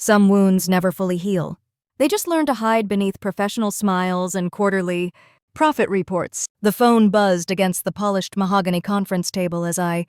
Some wounds never fully heal. They just learn to hide beneath professional smiles and quarterly profit reports. The phone buzzed against the polished mahogany conference table as I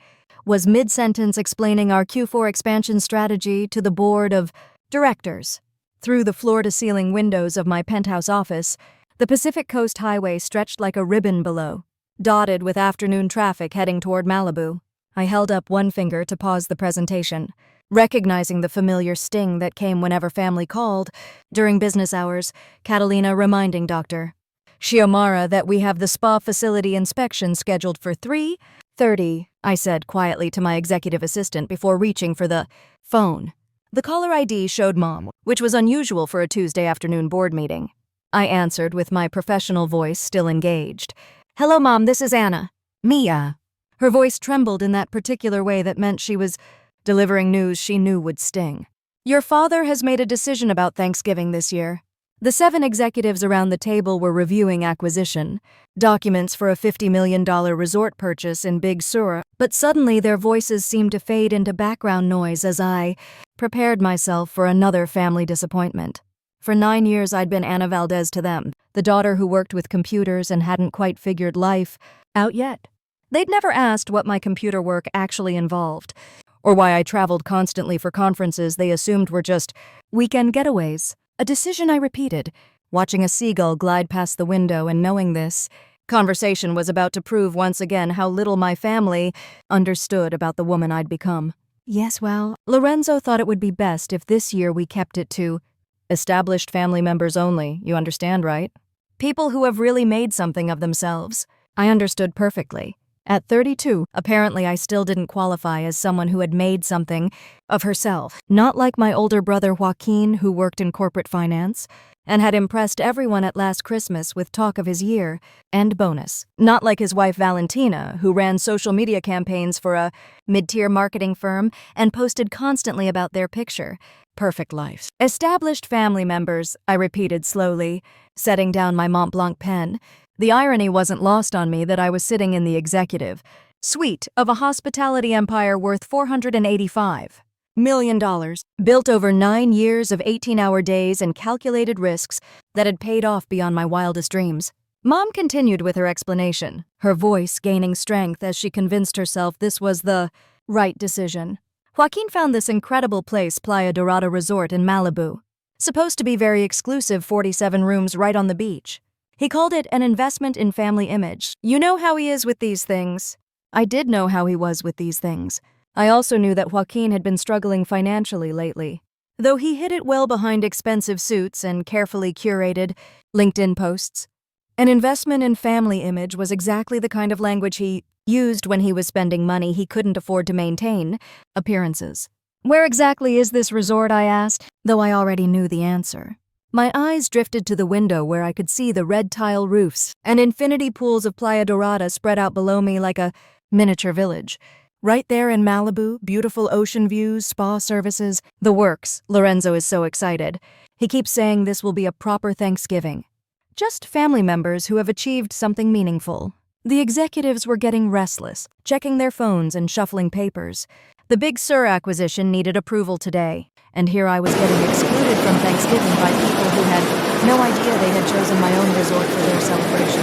was mid-sentence explaining our Q4 expansion strategy to the board of directors. Through the floor-to-ceiling windows of my penthouse office, the Pacific Coast Highway stretched like a ribbon below, dotted with afternoon traffic heading toward Malibu. I held up one finger to pause the presentation, recognizing the familiar sting that came whenever family called. During business hours, Catalina reminding Dr. Shiomara that we have the spa facility inspection scheduled for 3:30, I said quietly to my executive assistant before reaching for the phone. The caller ID showed Mom, which was unusual for a Tuesday afternoon board meeting. I answered with my professional voice still engaged. "Hello, Mom, this is Anna. Mia." Her voice trembled in that particular way that meant she was delivering news she knew would sting. "Your father has made a decision about Thanksgiving this year." The 7 executives around the table were reviewing acquisition documents for a $50 million resort purchase in Big Sur, but suddenly their voices seemed to fade into background noise as I prepared myself for another family disappointment. For 9 years I'd been Ana Valdez to them, the daughter who worked with computers and hadn't quite figured life out yet. They'd never asked what my computer work actually involved, or why I traveled constantly for conferences they assumed were just weekend getaways. A decision I repeated, watching a seagull glide past the window and knowing this conversation was about to prove once again how little my family understood about the woman I'd become. Yes, well, Lorenzo thought it would be best if this year we kept it to established family members only, you understand, right? People who have really made something of themselves. I understood perfectly. At 32, apparently I still didn't qualify as someone who had made something of herself. Not like my older brother Joaquin, who worked in corporate finance and had impressed everyone at last Christmas with talk of his year-end bonus. Not like his wife Valentina, who ran social media campaigns for a mid-tier marketing firm and posted constantly about their picture perfect life. Established family members, I repeated slowly, setting down my Mont Blanc pen. The irony wasn't lost on me that I was sitting in the executive suite of a hospitality empire worth $485 million, built over 9 years of 18-hour days and calculated risks that had paid off beyond my wildest dreams. Mom continued with her explanation, her voice gaining strength as she convinced herself this was the right decision. Joaquin found this incredible place, Playa Dorada Resort in Malibu, supposed to be very exclusive, 47 rooms right on the beach. He called it an investment in family image. You know how he is with these things. I did know how he was with these things. I also knew that Joaquin had been struggling financially lately, though he hid it well behind expensive suits and carefully curated LinkedIn posts. An investment in family image was exactly the kind of language he used when he was spending money he couldn't afford to maintain appearances. "Where exactly is this resort?" I asked, though I already knew the answer. My eyes drifted to the window where I could see the red tile roofs and infinity pools of Playa Dorada spread out below me like a miniature village. Right there in Malibu, beautiful ocean views, spa services, the works. Lorenzo is so excited. He keeps saying this will be a proper Thanksgiving. Just family members who have achieved something meaningful. The executives were getting restless, checking their phones and shuffling papers. The Big Sur acquisition needed approval today, and here I was getting excluded from Thanksgiving by people who had no idea they had chosen my own resort for their celebration.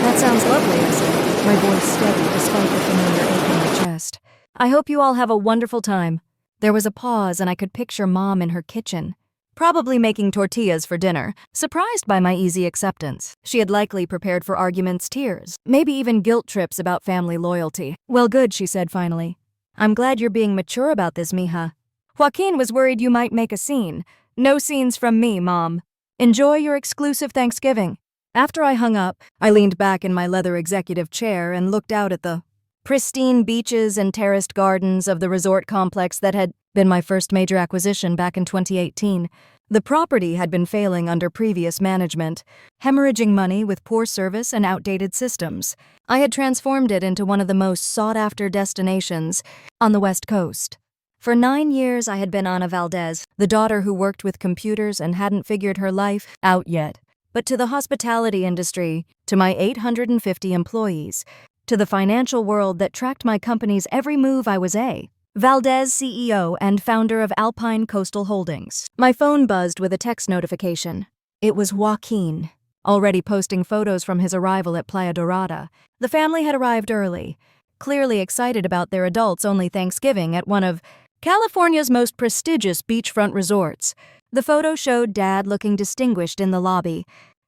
"That sounds lovely," I said, my voice steady despite the familiar ache in my chest. "I hope you all have a wonderful time." There was a pause and I could picture Mom in her kitchen, probably making tortillas for dinner, surprised by my easy acceptance. She had likely prepared for arguments, tears, maybe even guilt trips about family loyalty. "Well, good," she said finally. "I'm glad you're being mature about this, mija. Joaquin was worried you might make a scene. No scenes from me, Mom. Enjoy your exclusive Thanksgiving." After I hung up, I leaned back in my leather executive chair and looked out at the pristine beaches and terraced gardens of the resort complex that had been my first major acquisition back in 2018. The property had been failing under previous management, hemorrhaging money with poor service and outdated systems. I had transformed it into one of the most sought-after destinations on the West Coast. For 9 years, I had been Ana Valdez, the daughter who worked with computers and hadn't figured her life out yet. But to the hospitality industry, to my 850 employees, to the financial world that tracked my company's every move, I was a Valdez, CEO and founder of Alpine Coastal Holdings. My phone buzzed with a text notification. It was Joaquin, already posting photos from his arrival at Playa Dorada. The family had arrived early, clearly excited about their adults-only Thanksgiving at one of California's most prestigious beachfront resorts. The photo showed Dad looking distinguished in the lobby,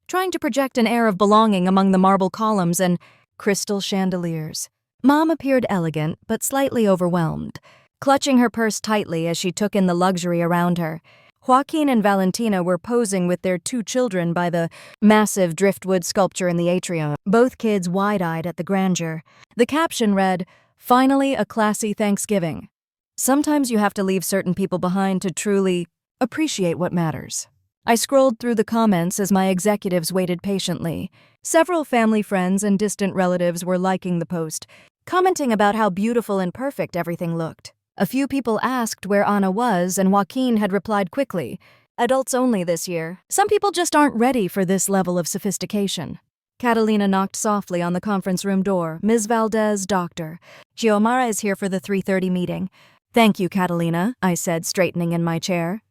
trying to project an air of belonging among the marble columns and crystal chandeliers. Mom appeared elegant but slightly overwhelmed, clutching her purse tightly as she took in the luxury around her. Joaquin and Valentina were posing with their 2 children by the massive driftwood sculpture in the atrium, both kids wide-eyed at the grandeur. The caption read, "Finally a classy Thanksgiving." Sometimes you have to leave certain people behind to truly appreciate what matters. I scrolled through the comments as my executives waited patiently. Several family friends and distant relatives were liking the post, commenting about how beautiful and perfect everything looked. A few people asked where Anna was, and Joaquin had replied quickly, "Adults only this year. Some people just aren't ready for this level of sophistication." Catalina knocked softly on the conference room door. "Ms. Valdez, doctor. Xiomara is here for the 3:30 meeting." "Thank you, Catalina," I said, straightening in my chair.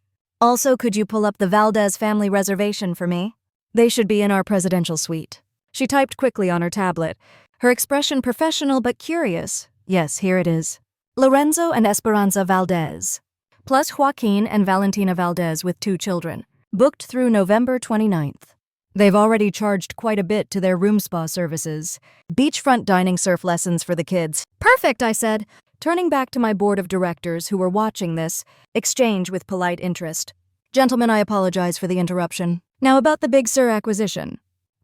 "Also, could you pull up the Valdez family reservation for me? They should be in our presidential suite." She typed quickly on her tablet, her expression professional but curious. "Yes, here it is. Lorenzo and Esperanza Valdez, plus Joaquin and Valentina Valdez with 2 children, booked through November 29th. They've already charged quite a bit to their room spa services. Beachfront dining, surf lessons for the kids." "Perfect," I said, turning back to my board of directors who were watching this exchange with polite interest. "Gentlemen, I apologize for the interruption. Now about the Big Sur acquisition."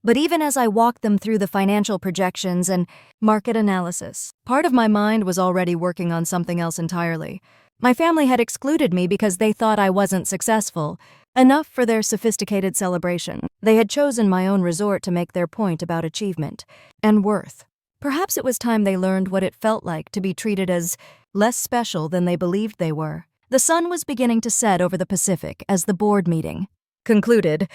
But even as I walked them through the financial projections and market analysis, part of my mind was already working on something else entirely. My family had excluded me because they thought I wasn't successful enough for their sophisticated celebration. They had chosen my own resort to make their point about achievement and worth. Perhaps it was time they learned what it felt like to be treated as less special than they believed they were. The sun was beginning to set over the Pacific as the board meeting concluded,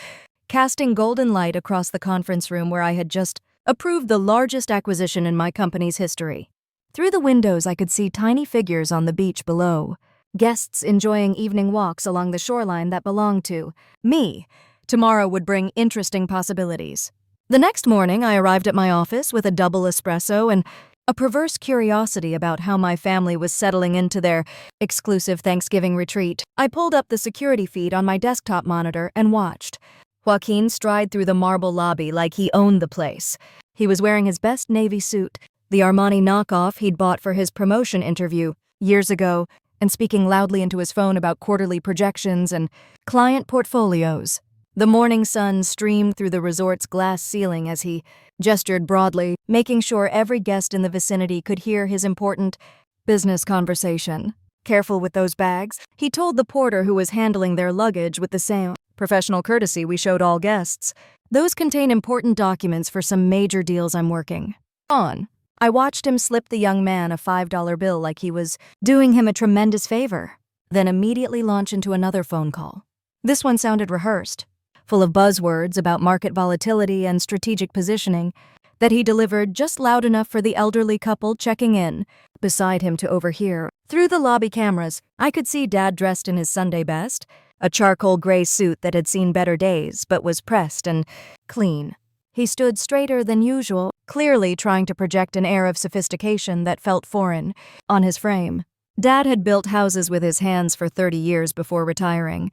casting golden light across the conference room where I had just approved the largest acquisition in my company's history. Through the windows, I could see tiny figures on the beach below, guests enjoying evening walks along the shoreline that belonged to me. Tomorrow would bring interesting possibilities. The next morning, I arrived at my office with a double espresso and a perverse curiosity about how my family was settling into their exclusive Thanksgiving retreat. I pulled up the security feed on my desktop monitor and watched Joaquin stride through the marble lobby like he owned the place. He was wearing his best navy suit, the Armani knockoff he'd bought for his promotion interview years ago, and speaking loudly into his phone about quarterly projections and client portfolios. The morning sun streamed through the resort's glass ceiling as he gestured broadly, making sure every guest in the vicinity could hear his important business conversation. "Careful with those bags," he told the porter who was handling their luggage with the same professional courtesy we showed all guests. "Those contain important documents for some major deals I'm working on." I watched him slip the young man a $5 bill like he was doing him a tremendous favor, then immediately launch into another phone call. This one sounded rehearsed, full of buzzwords about market volatility and strategic positioning that he delivered just loud enough for the elderly couple checking in beside him to overhear. Through the lobby cameras, I could see Dad dressed in his Sunday best, a charcoal gray suit that had seen better days but was pressed and clean. He stood straighter than usual, clearly trying to project an air of sophistication that felt foreign on his frame. Dad had built houses with his hands for 30 years before retiring,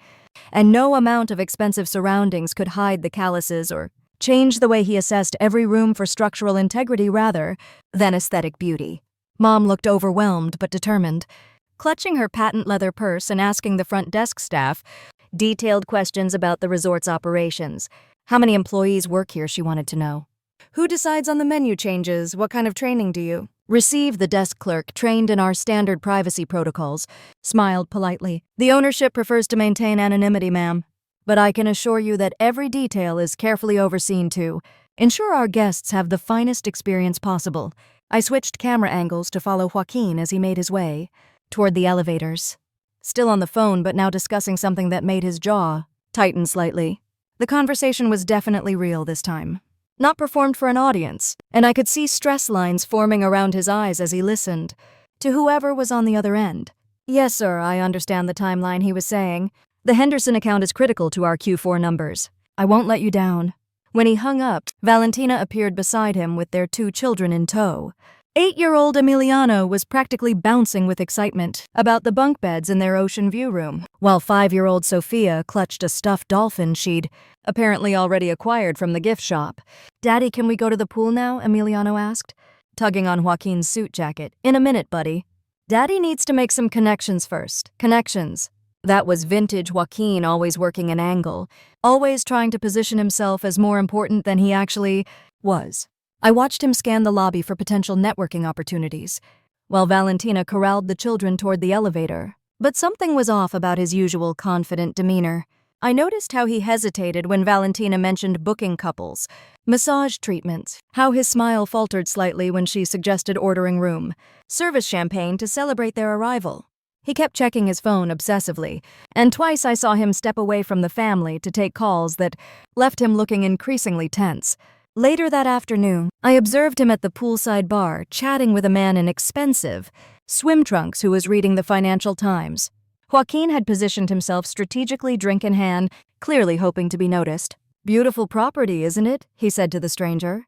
and no amount of expensive surroundings could hide the calluses or change the way he assessed every room for structural integrity rather than aesthetic beauty. Mom looked overwhelmed but determined, clutching her patent leather purse and asking the front desk staff detailed questions about the resort's operations. How many employees work here, she wanted to know. Who decides on the menu changes? What kind of training do you receive? The desk clerk, trained in our standard privacy protocols, smiled politely. The ownership prefers to maintain anonymity, ma'am. But I can assure you that every detail is carefully overseen to ensure our guests have the finest experience possible. I switched camera angles to follow Joaquin as he made his way toward the elevators. Still on the phone, but now discussing something that made his jaw tighten slightly. The conversation was definitely real this time, not performed for an audience, and I could see stress lines forming around his eyes as he listened. to whoever was on the other end. "Yes, sir, I understand the timeline," he was saying. "The Henderson account is critical to our Q4 numbers. I won't let you down." When he hung up, Valentina appeared beside him with their 2 children in tow. 8-year-old Emiliano was practically bouncing with excitement about the bunk beds in their ocean view room, while 5-year-old Sophia clutched a stuffed dolphin she'd apparently already acquired from the gift shop. "Daddy, can we go to the pool now?" Emiliano asked, tugging on Joaquin's suit jacket. "In a minute, buddy." "Daddy needs to make some connections first." Connections. That was vintage Joaquin, always working an angle, always trying to position himself as more important than he actually was. I watched him scan the lobby for potential networking opportunities, while Valentina corralled the children toward the elevator. But something was off about his usual confident demeanor. I noticed how he hesitated when Valentina mentioned booking couples, massage treatments, how his smile faltered slightly when she suggested ordering room service champagne to celebrate their arrival. He kept checking his phone obsessively, and twice I saw him step away from the family to take calls that left him looking increasingly tense. Later that afternoon, I observed him at the poolside bar, chatting with a man in expensive swim trunks who was reading the Financial Times. Joaquin had positioned himself strategically, drink in hand, clearly hoping to be noticed. "Beautiful property, isn't it?" he said to the stranger.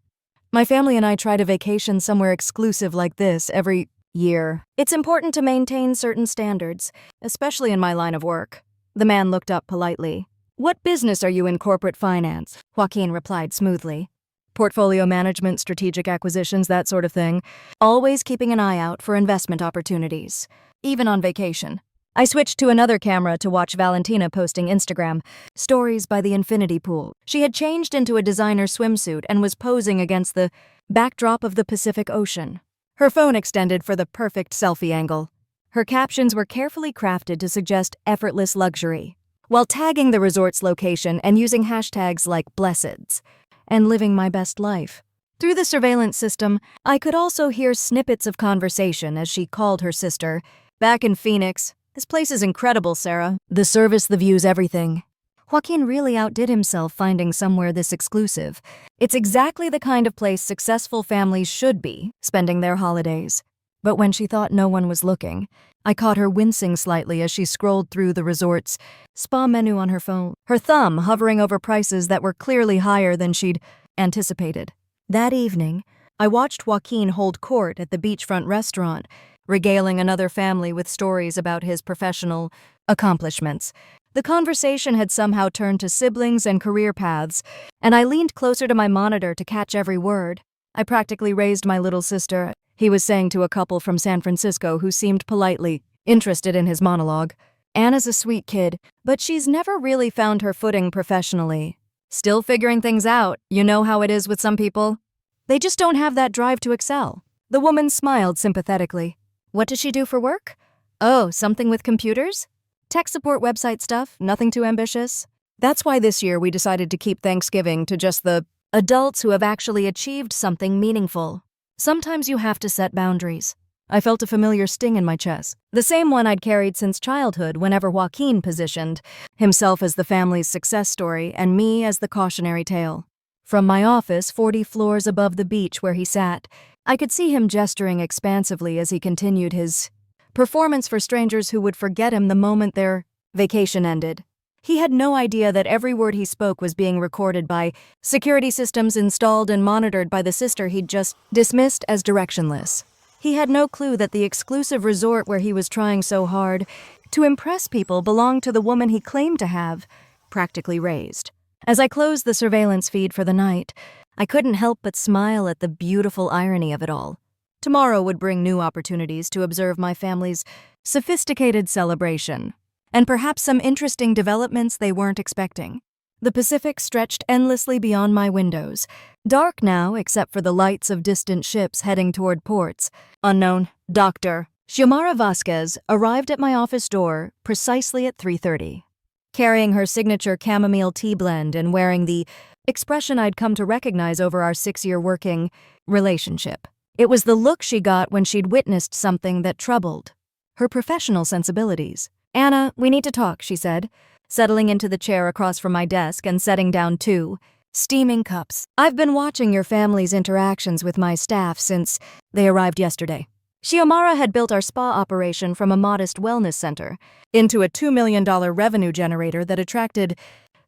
"My family and I try to vacation somewhere exclusive like this every year. It's important to maintain certain standards, especially in my line of work." The man looked up politely. "What business are you in? Corporate finance?" Joaquin replied smoothly. "Portfolio management, strategic acquisitions, that sort of thing. Always keeping an eye out for investment opportunities, even on vacation." I switched to another camera to watch Valentina posting Instagram stories by the infinity pool. She had changed into a designer swimsuit and was posing against the backdrop of the Pacific Ocean. Her phone extended for the perfect selfie angle. Her captions were carefully crafted to suggest effortless luxury, while tagging the resort's location and using hashtags like blesseds and living my best life. Through the surveillance system, I could also hear snippets of conversation as she called her sister. "Back in Phoenix. This place is incredible, Sarah. The service, the views, everything." Joaquin really outdid himself finding somewhere this exclusive. It's exactly the kind of place successful families should be spending their holidays. But when she thought no one was looking, I caught her wincing slightly as she scrolled through the resort's spa menu on her phone, her thumb hovering over prices that were clearly higher than she'd anticipated. That evening, I watched Joaquin hold court at the beachfront restaurant, regaling another family with stories about his professional accomplishments. The conversation had somehow turned to siblings and career paths, and I leaned closer to my monitor to catch every word. "I practically raised my little sister," he was saying to a couple from San Francisco who seemed politely interested in his monologue. "Anna's a sweet kid, but she's never really found her footing professionally. Still figuring things out. You know how it is with some people. They just don't have that drive to excel." The woman smiled sympathetically. "What does she do for work?" "Oh, something with computers? Tech support, website stuff, nothing too ambitious." That's why this year we decided to keep Thanksgiving to just the adults who have actually achieved something meaningful. Sometimes you have to set boundaries. I felt a familiar sting in my chest, the same one I'd carried since childhood whenever Joaquin positioned himself as the family's success story and me as the cautionary tale. From my office, 40 floors above the beach where he sat, I could see him gesturing expansively as he continued his performance for strangers who would forget him the moment their vacation ended. He had no idea that every word he spoke was being recorded by security systems installed and monitored by the sister he'd just dismissed as directionless. He had no clue that the exclusive resort where he was trying so hard to impress people belonged to the woman he claimed to have practically raised. As I closed the surveillance feed for the night, I couldn't help but smile at the beautiful irony of it all. Tomorrow would bring new opportunities to observe my family's sophisticated celebration, and perhaps some interesting developments they weren't expecting. The Pacific stretched endlessly beyond my windows, dark now except for the lights of distant ships heading toward ports. Unknown Dr. Xiomara Vasquez arrived at my office door precisely at 3:30. Carrying her signature chamomile tea blend and wearing the expression I'd come to recognize over our 6-year working relationship. It was the look she got when she'd witnessed something that troubled her professional sensibilities. "Anna, we need to talk," she said, settling into the chair across from my desk and setting down 2 steaming cups. "I've been watching your family's interactions with my staff since they arrived yesterday. Xiomara had built our spa operation from a modest wellness center into a $2 million revenue generator that attracted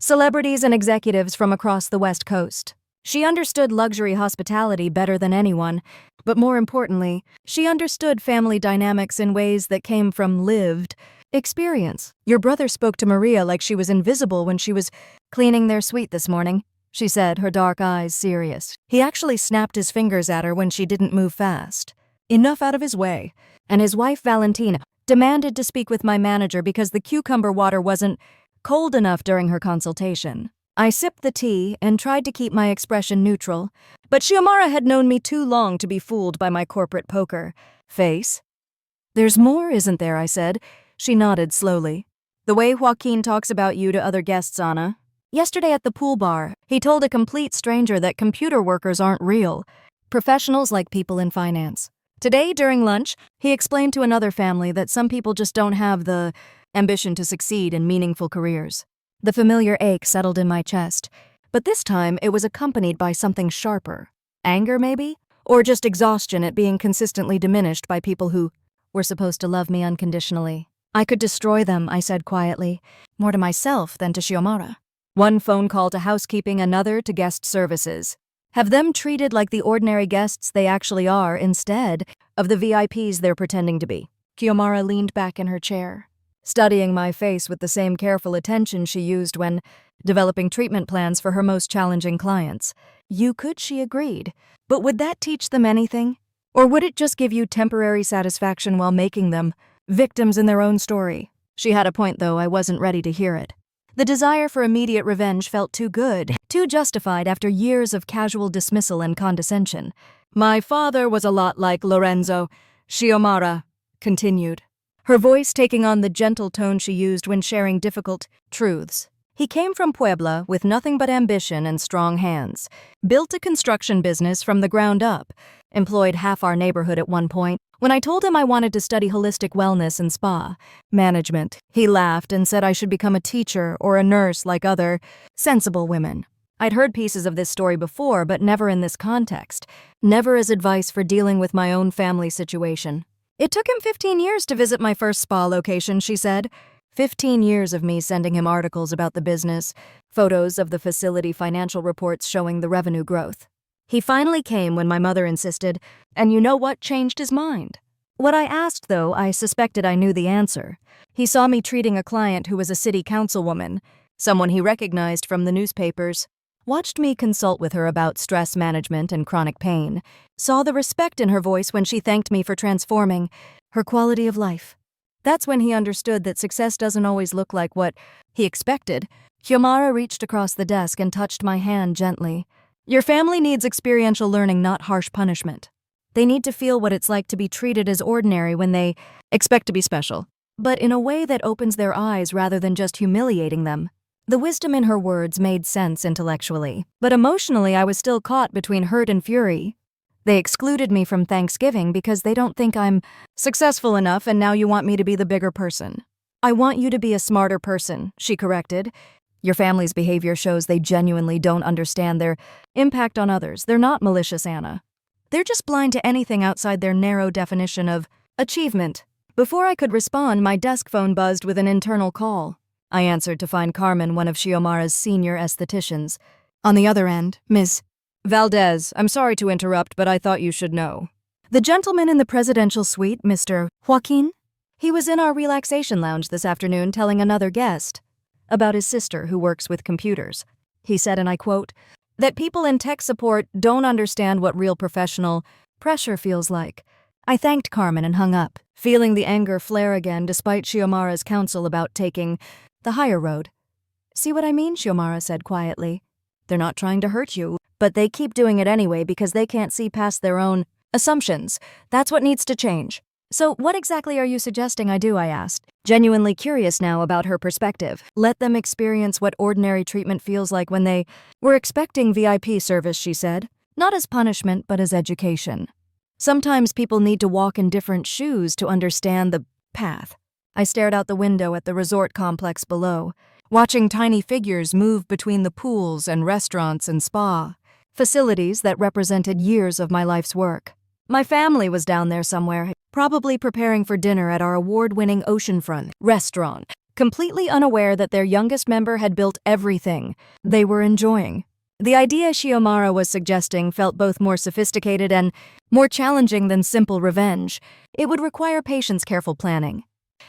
celebrities and executives from across the West Coast. She understood luxury hospitality better than anyone, but more importantly, she understood family dynamics in ways that came from lived experience. Your brother spoke to Maria like she was invisible when she was cleaning their suite this morning, she said, her dark eyes serious. He actually snapped his fingers at her when she didn't move fast. Enough out of his way. And his wife, Valentina, demanded to speak with my manager because the cucumber water wasn't cold enough during her consultation. I sipped the tea and tried to keep my expression neutral, but Xiomara had known me too long to be fooled by my corporate poker face. There's more, isn't there? I said. She nodded slowly. The way Joaquin talks about you to other guests, Anna. Yesterday at the pool bar, he told a complete stranger that computer workers aren't real, professionals like people in finance. Today, during lunch, he explained to another family that some people just don't have the ambition to succeed in meaningful careers. The familiar ache settled in my chest, but this time it was accompanied by something sharper. Anger, maybe? Or just exhaustion at being consistently diminished by people who were supposed to love me unconditionally. I could destroy them, I said quietly, more to myself than to Xiomara. One phone call to housekeeping, another to guest services. Have them treated like the ordinary guests they actually are instead of the VIPs they're pretending to be. Xiomara leaned back in her chair, studying my face with the same careful attention she used when developing treatment plans for her most challenging clients. You could, she agreed. But would that teach them anything? Or would it just give you temporary satisfaction while making them victims in their own story? She had a point, though. I wasn't ready to hear it. The desire for immediate revenge felt too good, too justified after years of casual dismissal and condescension. My father was a lot like Lorenzo, Xiomara continued, her voice taking on the gentle tone she used when sharing difficult truths. He came from Puebla with nothing but ambition and strong hands, built a construction business from the ground up, employed half our neighborhood at one point. When I told him I wanted to study holistic wellness and spa management, he laughed and said I should become a teacher or a nurse like other sensible women. I'd heard pieces of this story before, but never in this context, never as advice for dealing with my own family situation. It took him 15 years to visit my first spa location, she said. 15 years of me sending him articles about the business, photos of the facility, financial reports showing the revenue growth. He finally came when my mother insisted, and you know what changed his mind? What I asked, though, I suspected I knew the answer. He saw me treating a client who was a city councilwoman, someone he recognized from the newspapers, watched me consult with her about stress management and chronic pain, saw the respect in her voice when she thanked me for transforming her quality of life. That's when he understood that success doesn't always look like what he expected. Xiomara reached across the desk and touched my hand gently. Your family needs experiential learning, not harsh punishment. They need to feel what it's like to be treated as ordinary when they expect to be special, but in a way that opens their eyes rather than just humiliating them. The wisdom in her words made sense intellectually, but emotionally I was still caught between hurt and fury. They excluded me from Thanksgiving because they don't think I'm successful enough, and now you want me to be the bigger person. I want you to be a smarter person, she corrected. Your family's behavior shows they genuinely don't understand their impact on others. They're not malicious, Anna. They're just blind to anything outside their narrow definition of achievement. Before I could respond, my desk phone buzzed with an internal call. I answered to find Carmen, one of Xiomara's senior estheticians. On the other end, Ms. Valdez, I'm sorry to interrupt, but I thought you should know. The gentleman in the presidential suite, Mr. Joaquin? He was in our relaxation lounge this afternoon telling another guest about his sister who works with computers. He said, and I quote, that people in tech support don't understand what real professional pressure feels like. I thanked Carmen and hung up, feeling the anger flare again despite Xiomara's counsel about taking the higher road. See what I mean? Xiomara said quietly. They're not trying to hurt you, but they keep doing it anyway because they can't see past their own assumptions. That's what needs to change. So what exactly are you suggesting I do? I asked, genuinely curious now about her perspective. Let them experience what ordinary treatment feels like when they were expecting VIP service, she said. Not as punishment, but as education. Sometimes people need to walk in different shoes to understand the path. I stared out the window at the resort complex below, watching tiny figures move between the pools and restaurants and spa, facilities that represented years of my life's work. My family was down there somewhere. probably preparing for dinner at our award-winning oceanfront restaurant, completely unaware that their youngest member had built everything they were enjoying. The idea Shiomara was suggesting felt both more sophisticated and more challenging than simple revenge. It would require patience, careful planning,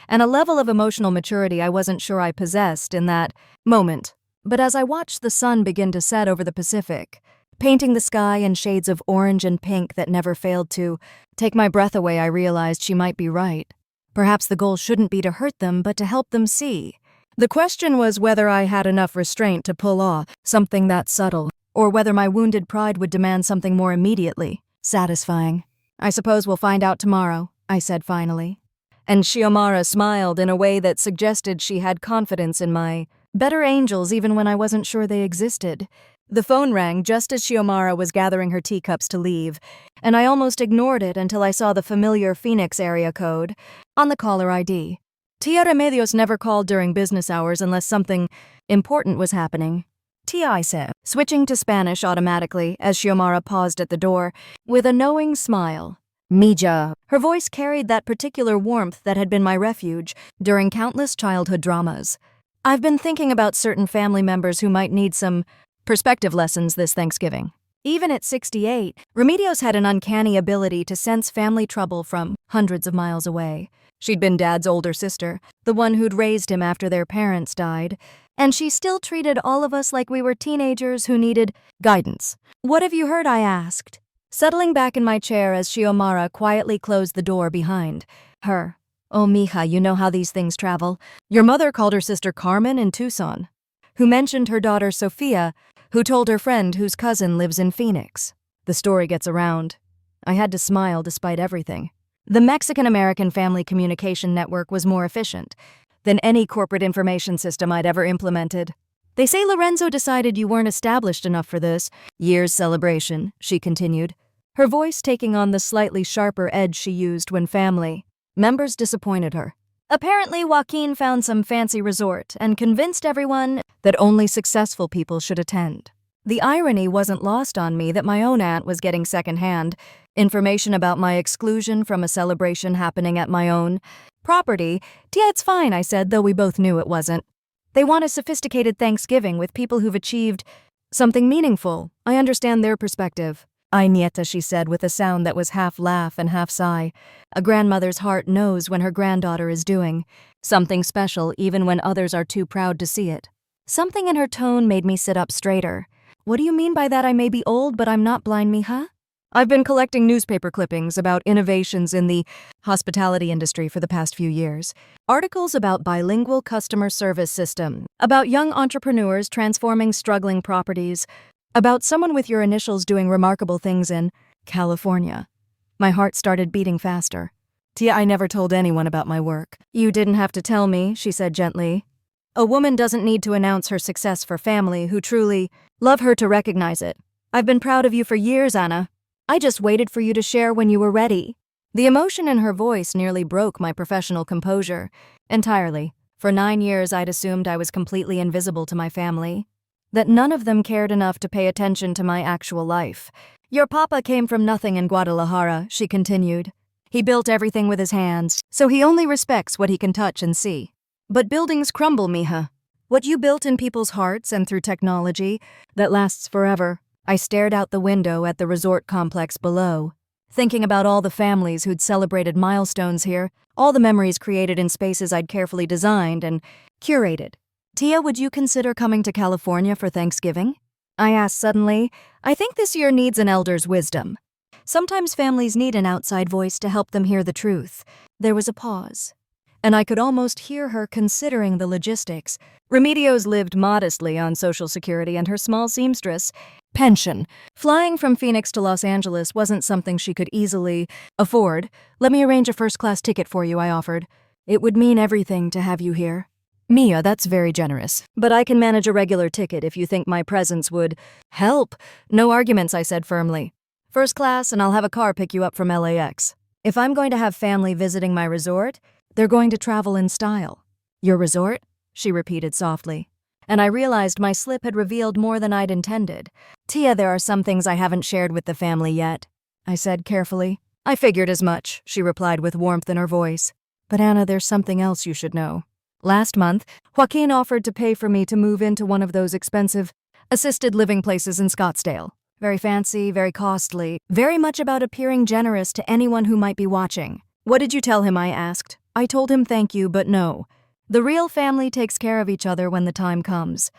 and a level of emotional maturity I wasn't sure I possessed in that moment. But as I watched the sun begin to set over the Pacific, painting the sky in shades of orange and pink that never failed to take my breath away, I realized she might be right. Perhaps the goal shouldn't be to hurt them, but to help them see. The question was whether I had enough restraint to pull off something that subtle, or whether my wounded pride would demand something more immediately satisfying. "I suppose we'll find out tomorrow," I said finally. And Shiomara smiled in a way that suggested she had confidence in my better angels even when I wasn't sure they existed. The phone rang just as Shiomara was gathering her teacups to leave, and I almost ignored it until I saw the familiar Phoenix area code on the caller ID. Tia Remedios never called during business hours unless something important was happening. "Tia," I said, switching to Spanish automatically as Shiomara paused at the door with a knowing smile. "Mija." Her voice carried that particular warmth that had been my refuge during countless childhood dramas. "I've been thinking about certain family members who might need some perspective lessons this Thanksgiving." Even at 68, Remedios had an uncanny ability to sense family trouble from hundreds of miles away. She'd been Dad's older sister, the one who'd raised him after their parents died, and she still treated all of us like we were teenagers who needed guidance. "What have you heard?" I asked, settling back in my chair as Shiomara quietly closed the door behind her. "Oh, mija, you know how these things travel. Your mother called her sister Carmen in Tucson, who mentioned her daughter Sophia, who told her friend whose cousin lives in Phoenix. The story gets around." I had to smile despite everything. The Mexican-American Family Communication Network was more efficient than any corporate information system I'd ever implemented. "They say Lorenzo decided you weren't established enough for this year's celebration," she continued, her voice taking on the slightly sharper edge she used when family members disappointed her. "Apparently, Joaquin found some fancy resort and convinced everyone that only successful people should attend." The irony wasn't lost on me that my own aunt was getting secondhand information about my exclusion from a celebration happening at my own property. "Yeah, it's fine," I said, though we both knew it wasn't. "They want a sophisticated Thanksgiving with people who've achieved something meaningful. I understand their perspective." "Ay, nieta," she said with a sound that was half laugh and half sigh. A grandmother's heart knows when her granddaughter is doing something special even when others are too proud to see it. Something in her tone made me sit up straighter. "What do you mean by that? I may be old, but I'm not blind, mija?" "I've been collecting newspaper clippings about innovations in the hospitality industry for the past few years. Articles about bilingual customer service system, about young entrepreneurs transforming struggling properties, about someone with your initials doing remarkable things in California." My heart started beating faster. "Tia, I never told anyone about my work." "You didn't have to tell me," she said gently. "A woman doesn't need to announce her success for family who truly love her to recognize it. I've been proud of you for years, Anna. I just waited for you to share when you were ready." The emotion in her voice nearly broke my professional composure entirely. For 9 years, I'd assumed I was completely invisible to my family, that none of them cared enough to pay attention to my actual life. "Your papa came from nothing in Guadalajara," she continued. "He built everything with his hands, so he only respects what he can touch and see. But buildings crumble, mija. What you built in people's hearts and through technology, that lasts forever." I stared out the window at the resort complex below, thinking about all the families who'd celebrated milestones here, all the memories created in spaces I'd carefully designed and curated. "Tia, would you consider coming to California for Thanksgiving?" I asked suddenly. "I think this year needs an elder's wisdom. Sometimes families need an outside voice to help them hear the truth." There was a pause, and I could almost hear her considering the logistics. Remedios lived modestly on Social Security and her small seamstress pension. Flying from Phoenix to Los Angeles wasn't something she could easily afford. "Let me arrange a first-class ticket for you," I offered. "It would mean everything to have you here." "Mia, that's very generous. But I can manage a regular ticket if you think my presence would help." "No arguments," I said firmly. "First class, and I'll have a car pick you up from LAX. If I'm going to have family visiting my resort, they're going to travel in style." "Your resort?" she repeated softly. And I realized my slip had revealed more than I'd intended. "Tia, there are some things I haven't shared with the family yet," I said carefully. I figured as much, she replied with warmth in her voice. But Anna, there's something else you should know. Last month, Joaquin offered to pay for me to move into one of those expensive, assisted living places in Scottsdale. Very fancy, very costly, very much about appearing generous to anyone who might be watching. What did you tell him? I asked. I told him thank you, but no. The real family takes care of each other when the time comes.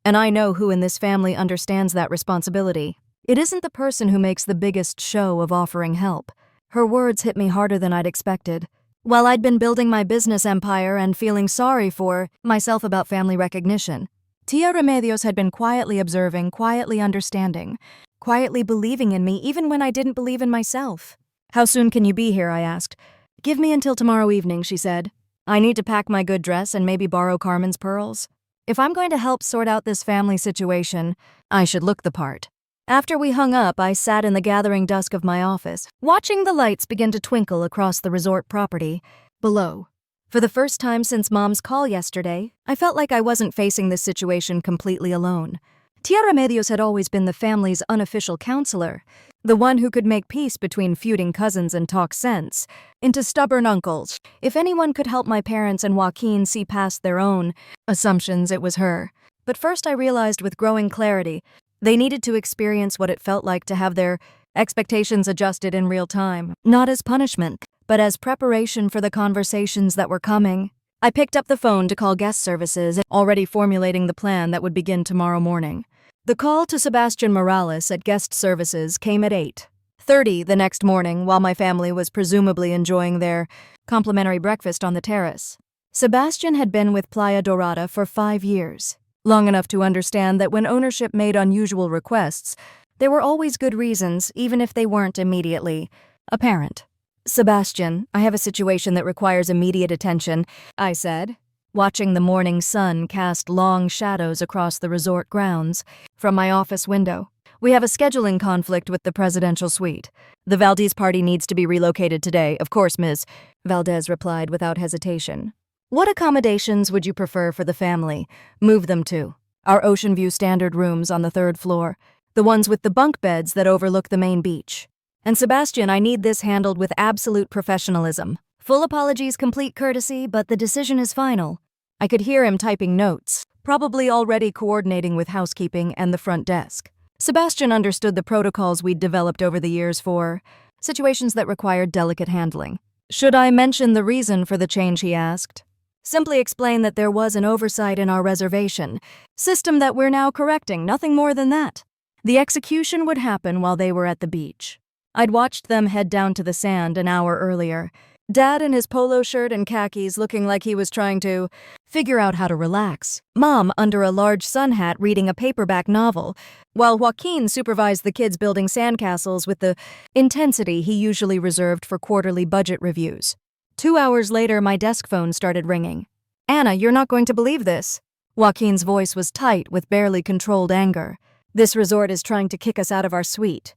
And I know who in this family understands that responsibility. It isn't the person who makes the biggest show of offering help. Her words hit me harder than I'd expected. While I'd been building my business empire and feeling sorry for myself about family recognition, Tia Remedios had been quietly observing, quietly understanding, quietly believing in me even when I didn't believe in myself. How soon can you be here? I asked. Give me until tomorrow evening, she said. I need to pack my good dress and maybe borrow Carmen's pearls. If I'm going to help sort out this family situation, I should look the part. After we hung up, I sat in the gathering dusk of my office, watching the lights begin to twinkle across the resort property below. For the first time since Mom's call yesterday, I felt like I wasn't facing this situation completely alone. Tia Remedios had always been the family's unofficial counselor, the one who could make peace between feuding cousins and talk sense into stubborn uncles. If anyone could help my parents and Joaquin see past their own assumptions, it was her. But first I realized with growing clarity, they needed to experience what it felt like to have their expectations adjusted in real time, not as punishment, but as preparation for the conversations that were coming. I picked up the phone to call guest services, already formulating the plan that would begin tomorrow morning. The call to Sebastian Morales at guest services came at 8:30 the next morning while my family was presumably enjoying their complimentary breakfast on the terrace. Sebastian had been with Playa Dorada for 5 years. Long enough to understand that when ownership made unusual requests, there were always good reasons, even if they weren't immediately apparent. Sebastian, I have a situation that requires immediate attention, I said, watching the morning sun cast long shadows across the resort grounds from my office window. We have a scheduling conflict with the presidential suite. The Valdez party needs to be relocated today, of course, Ms. Valdez replied without hesitation. What accommodations would you prefer for the family? Move them to our Ocean View standard rooms on the 3rd floor, the ones with the bunk beds that overlook the main beach. And Sebastian, I need this handled with absolute professionalism. Full apologies, complete courtesy, but the decision is final. I could hear him typing notes, probably already coordinating with housekeeping and the front desk. Sebastian understood the protocols we'd developed over the years for situations that required delicate handling. Should I mention the reason for the change, he asked. Simply explain that there was an oversight in our reservation system that we're now correcting, nothing more than that. The execution would happen while they were at the beach. I'd watched them head down to the sand an hour earlier. Dad in his polo shirt and khakis looking like he was trying to figure out how to relax. Mom under a large sun hat reading a paperback novel, while Joaquin supervised the kids building sandcastles with the intensity he usually reserved for quarterly budget reviews. 2 hours later, my desk phone started ringing. Anna, you're not going to believe this. Joaquin's voice was tight with barely controlled anger. This resort is trying to kick us out of our suite.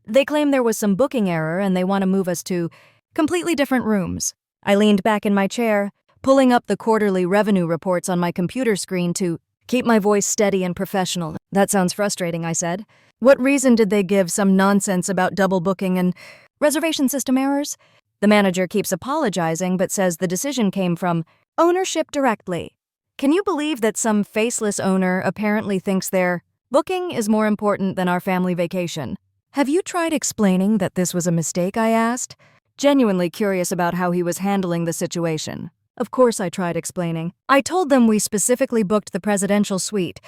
They claim there was some booking error and they want to move us to completely different rooms. I leaned back in my chair, pulling up the quarterly revenue reports on my computer screen to keep my voice steady and professional. That sounds frustrating, I said. What reason did they give? Some nonsense about double booking and reservation system errors? The manager keeps apologizing but says the decision came from ownership directly. Can you believe that some faceless owner apparently thinks their booking is more important than our family vacation? Have you tried explaining that this was a mistake? I asked, genuinely curious about how he was handling the situation. Of course I tried explaining. I told them we specifically booked the presidential suite,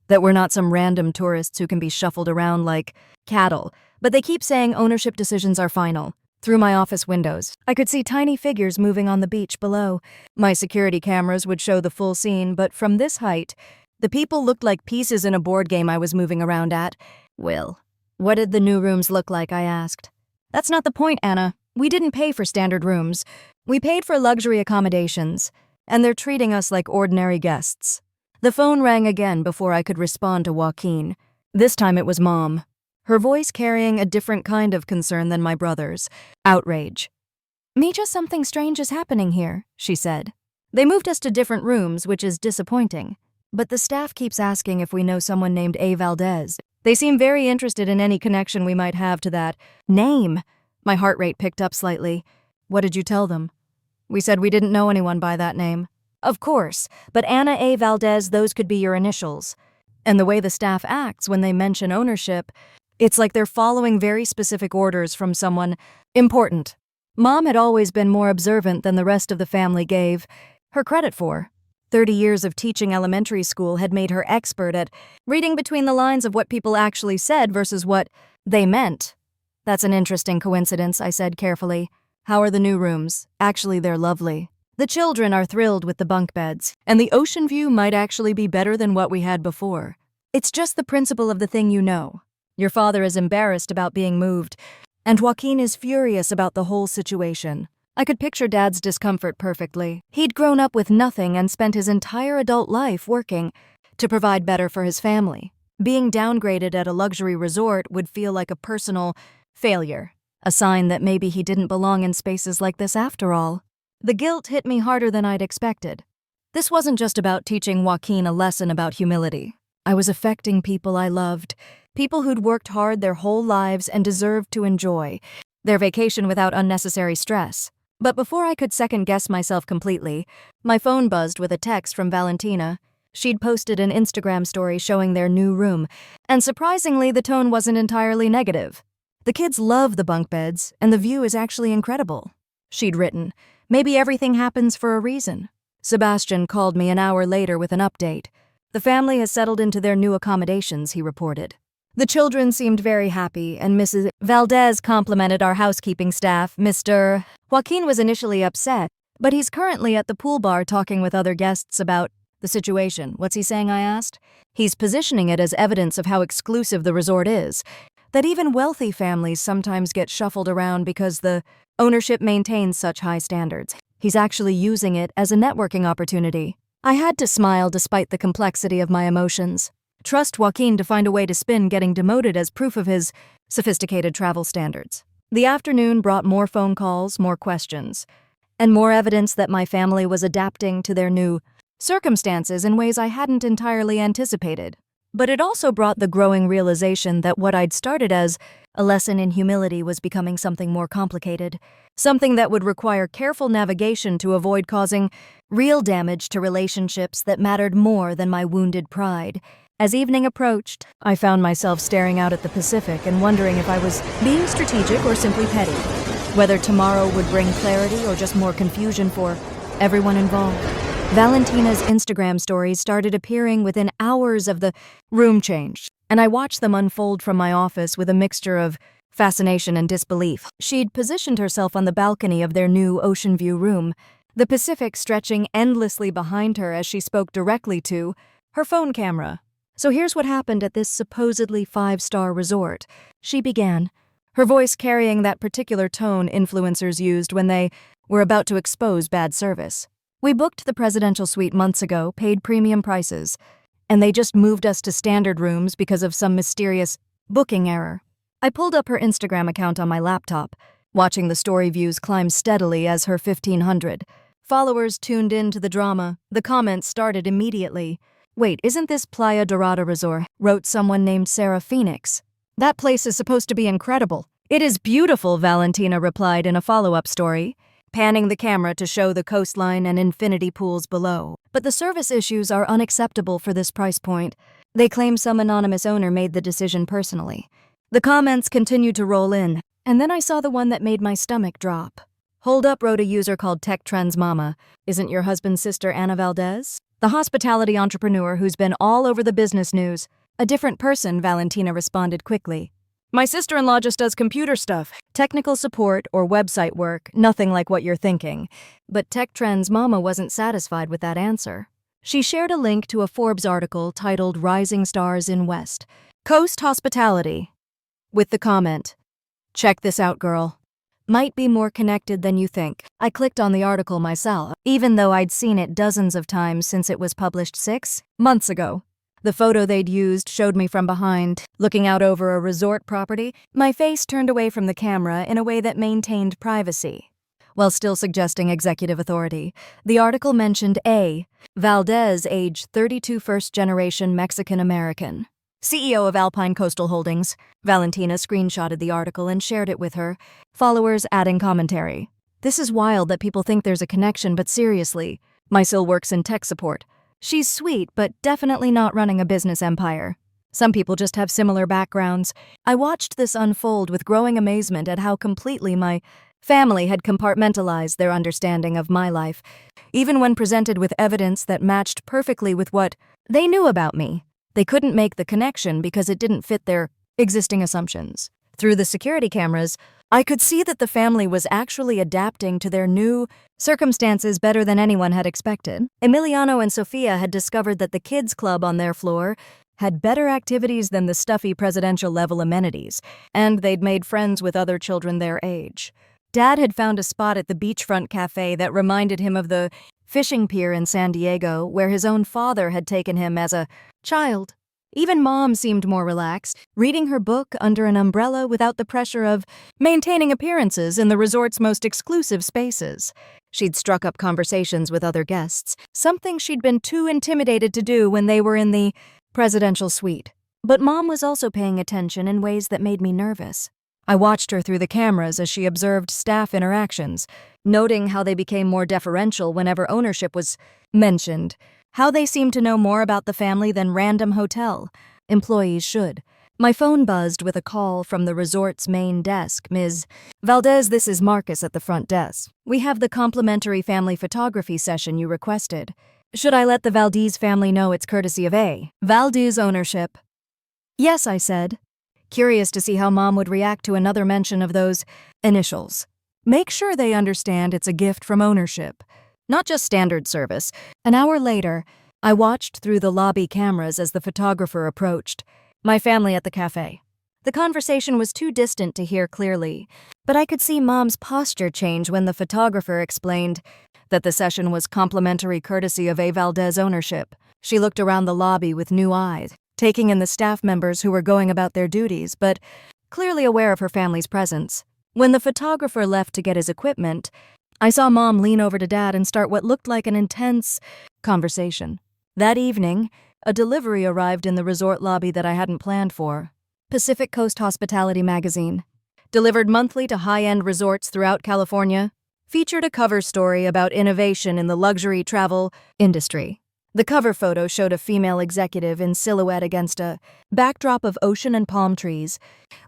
that we're not some random tourists who can be shuffled around like cattle, but they keep saying ownership decisions are final. Through my office windows, I could see tiny figures moving on the beach below. My security cameras would show the full scene, but from this height, the people looked like pieces in a board game I was moving around at. Will, what did the new rooms look like? I asked. That's not the point, Anna. We didn't pay for standard rooms. We paid for luxury accommodations, and they're treating us like ordinary guests. The phone rang again before I could respond to Joaquin. This time it was Mom, her voice carrying a different kind of concern than my brother's. Outrage. Mija, something strange is happening here, she said. They moved us to different rooms, which is disappointing. But the staff keeps asking if we know someone named A. Valdez. They seem very interested in any connection we might have to that name. My heart rate picked up slightly. What did you tell them? We said we didn't know anyone by that name. Of course, but Anna A. Valdez, those could be your initials. And the way the staff acts when they mention ownership, it's like they're following very specific orders from someone important. Mom had always been more observant than the rest of the family gave her credit for. 30 years of teaching elementary school had made her expert at reading between the lines of what people actually said versus what they meant. That's an interesting coincidence, I said carefully. How are the new rooms? Actually, they're lovely. The children are thrilled with the bunk beds, and the ocean view might actually be better than what we had before. It's just the principle of the thing you know. Your father is embarrassed about being moved, and Joaquin is furious about the whole situation. I could picture Dad's discomfort perfectly. He'd grown up with nothing and spent his entire adult life working to provide better for his family. Being downgraded at a luxury resort would feel like a personal failure, a sign that maybe he didn't belong in spaces like this after all. The guilt hit me harder than I'd expected. This wasn't just about teaching Joaquin a lesson about humility. I was affecting people I loved, people who'd worked hard their whole lives and deserved to enjoy their vacation without unnecessary stress. But before I could second-guess myself completely, my phone buzzed with a text from Valentina. She'd posted an Instagram story showing their new room, and surprisingly, the tone wasn't entirely negative. The kids love the bunk beds, and the view is actually incredible. She'd written, maybe everything happens for a reason. Sebastian called me an hour later with an update. The family has settled into their new accommodations, he reported. The children seemed very happy, and Mrs. Valdez complimented our housekeeping staff. Mr. Joaquin was initially upset, but he's currently at the pool bar talking with other guests about the situation. What's he saying, I asked? He's positioning it as evidence of how exclusive the resort is, that even wealthy families sometimes get shuffled around because the ownership maintains such high standards. He's actually using it as a networking opportunity. I had to smile despite the complexity of my emotions. Trust Joaquin to find a way to spin getting demoted as proof of his sophisticated travel standards. The afternoon brought more phone calls, more questions, and more evidence that my family was adapting to their new circumstances in ways I hadn't entirely anticipated. But it also brought the growing realization that what I'd started as a lesson in humility was becoming something more complicated, something that would require careful navigation to avoid causing real damage to relationships that mattered more than my wounded pride. As evening approached, I found myself staring out at the Pacific and wondering if I was being strategic or simply petty, whether tomorrow would bring clarity or just more confusion for everyone involved. Valentina's Instagram stories started appearing within hours of the room change, and I watched them unfold from my office with a mixture of fascination and disbelief. She'd positioned herself on the balcony of their new ocean view room, the Pacific stretching endlessly behind her as she spoke directly to her phone camera. So here's what happened at this supposedly 5-star resort. She began, her voice carrying that particular tone influencers used when they were about to expose bad service. We booked the presidential suite months ago, paid premium prices, and they just moved us to standard rooms because of some mysterious booking error. I pulled up her Instagram account on my laptop, watching the story views climb steadily as her 1,500 followers tuned in to the drama. The comments started immediately. Wait, isn't this Playa Dorada Resort? Wrote someone named Sarah Phoenix. That place is supposed to be incredible. It is beautiful, Valentina replied in a follow-up story, panning the camera to show the coastline and infinity pools below. But the service issues are unacceptable for this price point. They claim some anonymous owner made the decision personally. The comments continued to roll in, and then I saw the one that made my stomach drop. Hold up, wrote a user called Tech Trends Mama. Isn't your husband's sister Anna Valdez? The hospitality entrepreneur who's been all over the business news. A different person, Valentina responded quickly. My sister-in-law just does computer stuff, technical support or website work, nothing like what you're thinking. But Tech Trends Mama wasn't satisfied with that answer. She shared a link to a Forbes article titled Rising Stars in West Coast Hospitality, with the comment, check this out, girl. Might be more connected than you think. I clicked on the article myself, even though I'd seen it dozens of times since it was published 6 months ago. The photo they'd used showed me from behind, looking out over a resort property, my face turned away from the camera in a way that maintained privacy. While still suggesting executive authority, the article mentioned A. Valdez, age 32, first-generation Mexican-American. CEO of Alpine Coastal Holdings. Valentina screenshotted the article and shared it with her, followers adding commentary. This is wild that people think there's a connection, but seriously, my Sil works in tech support. She's sweet, but definitely not running a business empire. Some people just have similar backgrounds. I watched this unfold with growing amazement at how completely my family had compartmentalized their understanding of my life, even when presented with evidence that matched perfectly with what they knew about me. They couldn't make the connection because it didn't fit their existing assumptions. Through the security cameras, I could see that the family was actually adapting to their new circumstances better than anyone had expected. Emiliano and Sofia had discovered that the kids' club on their floor had better activities than the stuffy presidential-level amenities, and they'd made friends with other children their age. Dad had found a spot at the beachfront cafe that reminded him of the fishing pier in San Diego, where his own father had taken him as a child. Even Mom seemed more relaxed, reading her book under an umbrella without the pressure of maintaining appearances in the resort's most exclusive spaces. She'd struck up conversations with other guests, something she'd been too intimidated to do when they were in the presidential suite. But Mom was also paying attention in ways that made me nervous. I watched her through the cameras as she observed staff interactions, noting how they became more deferential whenever ownership was mentioned, how they seemed to know more about the family than random hotel employees should. My phone buzzed with a call from the resort's main desk. Ms. Valdez, this is Marcus at the front desk. We have the complimentary family photography session you requested. Should I let the Valdez family know it's courtesy of A. Valdez ownership? Yes, I said, curious to see how Mom would react to another mention of those initials. Make sure they understand it's a gift from ownership, not just standard service. An hour later, I watched through the lobby cameras as the photographer approached. My family at the cafe. The conversation was too distant to hear clearly, but I could see Mom's posture change when the photographer explained that the session was complimentary courtesy of A. Valdez ownership. She looked around the lobby with new eyes, taking in the staff members who were going about their duties, but clearly aware of her family's presence. When the photographer left to get his equipment, I saw Mom lean over to Dad and start what looked like an intense conversation. That evening, a delivery arrived in the resort lobby that I hadn't planned for. Pacific Coast Hospitality magazine, delivered monthly to high-end resorts throughout California, featured a cover story about innovation in the luxury travel industry. The cover photo showed a female executive in silhouette against a backdrop of ocean and palm trees,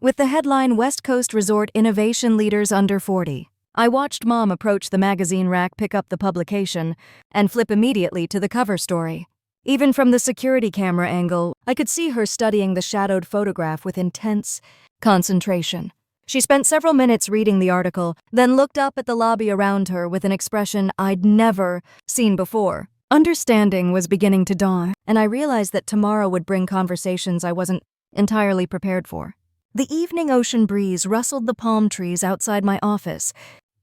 with the headline West Coast Resort Innovation Leaders Under 40. I watched Mom approach the magazine rack, pick up the publication, and flip immediately to the cover story. Even from the security camera angle, I could see her studying the shadowed photograph with intense concentration. She spent several minutes reading the article, then looked up at the lobby around her with an expression I'd never seen before. Understanding was beginning to dawn, and I realized that tomorrow would bring conversations I wasn't entirely prepared for. The evening ocean breeze rustled the palm trees outside my office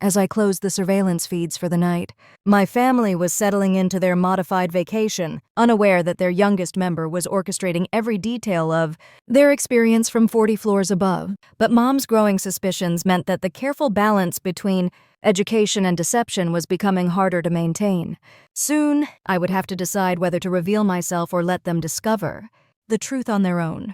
as I closed the surveillance feeds for the night. My family was settling into their modified vacation, unaware that their youngest member was orchestrating every detail of their experience from 40 floors above. But Mom's growing suspicions meant that the careful balance between education and deception was becoming harder to maintain. Soon, I would have to decide whether to reveal myself or let them discover the truth on their own.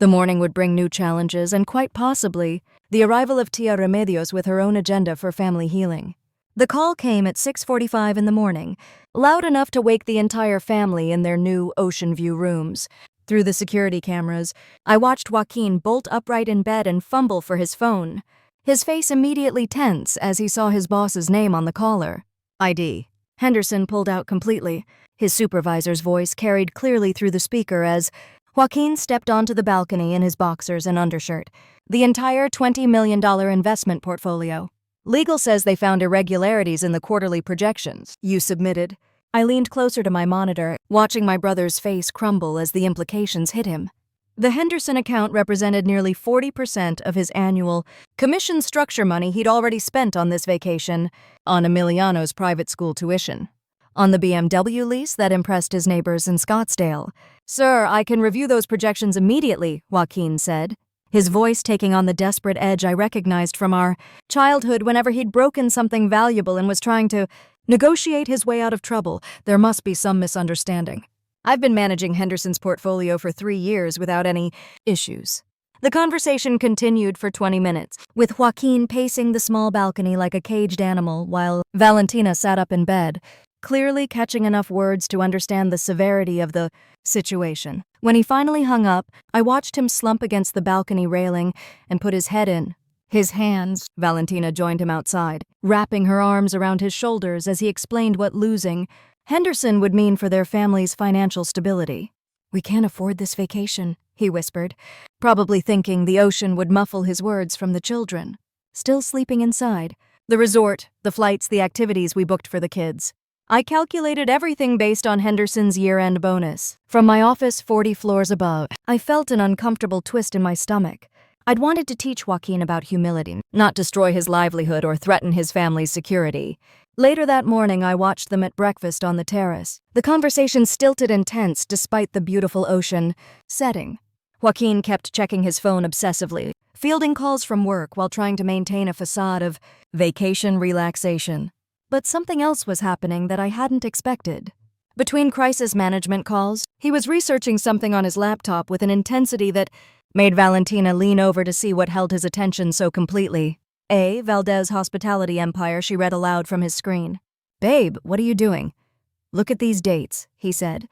The morning would bring new challenges and, quite possibly, the arrival of Tia Remedios with her own agenda for family healing. The call came at 6:45 in the morning, loud enough to wake the entire family in their new ocean view rooms. Through the security cameras, I watched Joaquin bolt upright in bed and fumble for his phone, his face immediately tense as he saw his boss's name on the caller. ID. Henderson pulled out completely. His supervisor's voice carried clearly through the speaker as Joaquin stepped onto the balcony in his boxers and undershirt. The entire $20 million investment portfolio. Legal says they found irregularities in the quarterly projections you submitted. I leaned closer to my monitor, watching my brother's face crumble as the implications hit him. The Henderson account represented nearly 40% of his annual commission structure money he'd already spent on this vacation, on Emiliano's private school tuition, on the BMW lease that impressed his neighbors in Scottsdale. "Sir, I can review those projections immediately," Joaquin said, his voice taking on the desperate edge I recognized from our childhood whenever he'd broken something valuable and was trying to negotiate his way out of trouble. There must be some misunderstanding. I've been managing Henderson's portfolio for 3 years without any issues. The conversation continued for 20 minutes, with Joaquin pacing the small balcony like a caged animal while Valentina sat up in bed, clearly catching enough words to understand the severity of the situation. When he finally hung up, I watched him slump against the balcony railing and put his head in his hands. Valentina joined him outside, wrapping her arms around his shoulders as he explained what losing Henderson would mean for their family's financial stability. "We can't afford this vacation," he whispered, probably thinking the ocean would muffle his words from the children, still sleeping inside. The resort, the flights, the activities we booked for the kids. I calculated everything based on Henderson's year-end bonus. From my office 40 floors above, I felt an uncomfortable twist in my stomach. I'd wanted to teach Joaquin about humility, not destroy his livelihood or threaten his family's security. Later that morning, I watched them at breakfast on the terrace. The conversation stilted and tense despite the beautiful ocean setting. Joaquin kept checking his phone obsessively, fielding calls from work while trying to maintain a facade of vacation relaxation. But something else was happening that I hadn't expected. Between crisis management calls, he was researching something on his laptop with an intensity that made Valentina lean over to see what held his attention so completely. Valdez Hospitality Empire, she read aloud from his screen. "Babe, what are you doing?" "Look at these dates," he said,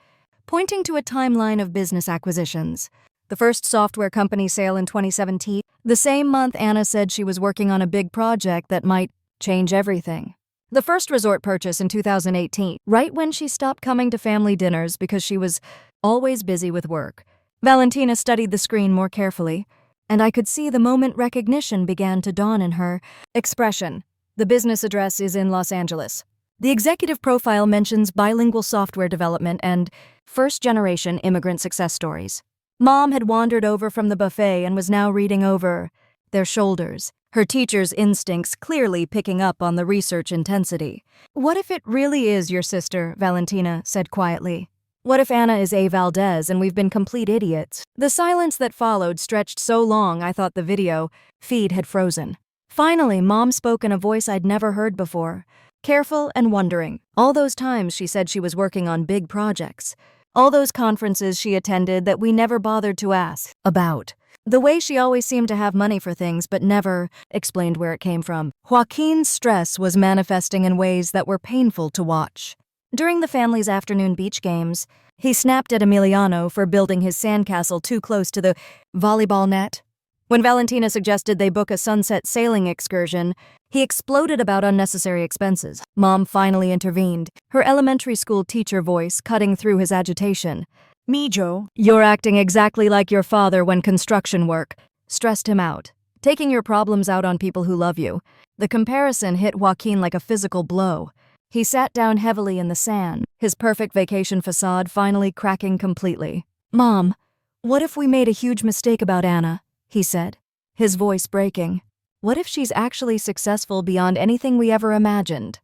pointing to a timeline of business acquisitions. The first software company sale in 2017, the same month Anna said she was working on a big project that might change everything. The first resort purchase in 2018, right when she stopped coming to family dinners because she was always busy with work. Valentina studied the screen more carefully, and I could see the moment recognition began to dawn in her expression. The business address is in Los Angeles. The executive profile mentions bilingual software development and first-generation immigrant success stories. Mom had wandered over from the buffet and was now reading over their shoulders, her teacher's instincts clearly picking up on the research intensity. "What if it really is your sister?" Valentina said quietly. "What if Anna is A. Valdez and we've been complete idiots?" The silence that followed stretched so long I thought the video feed had frozen. Finally, Mom spoke in a voice I'd never heard before, careful and wondering. All those times she said she was working on big projects. All those conferences she attended that we never bothered to ask about. The way she always seemed to have money for things but never explained where it came from. Joaquin's stress was manifesting in ways that were painful to watch. During the family's afternoon beach games, he snapped at Emiliano for building his sandcastle too close to the volleyball net. When Valentina suggested they book a sunset sailing excursion, he exploded about unnecessary expenses. Mom finally intervened, her elementary school teacher voice cutting through his agitation. "Mijo, you're acting exactly like your father when construction work stressed him out, taking your problems out on people who love you." The comparison hit Joaquin like a physical blow. He sat down heavily in the sand, his perfect vacation facade finally cracking completely. "Mom, what if we made a huge mistake about Anna?" he said, his voice breaking. "What if she's actually successful beyond anything we ever imagined?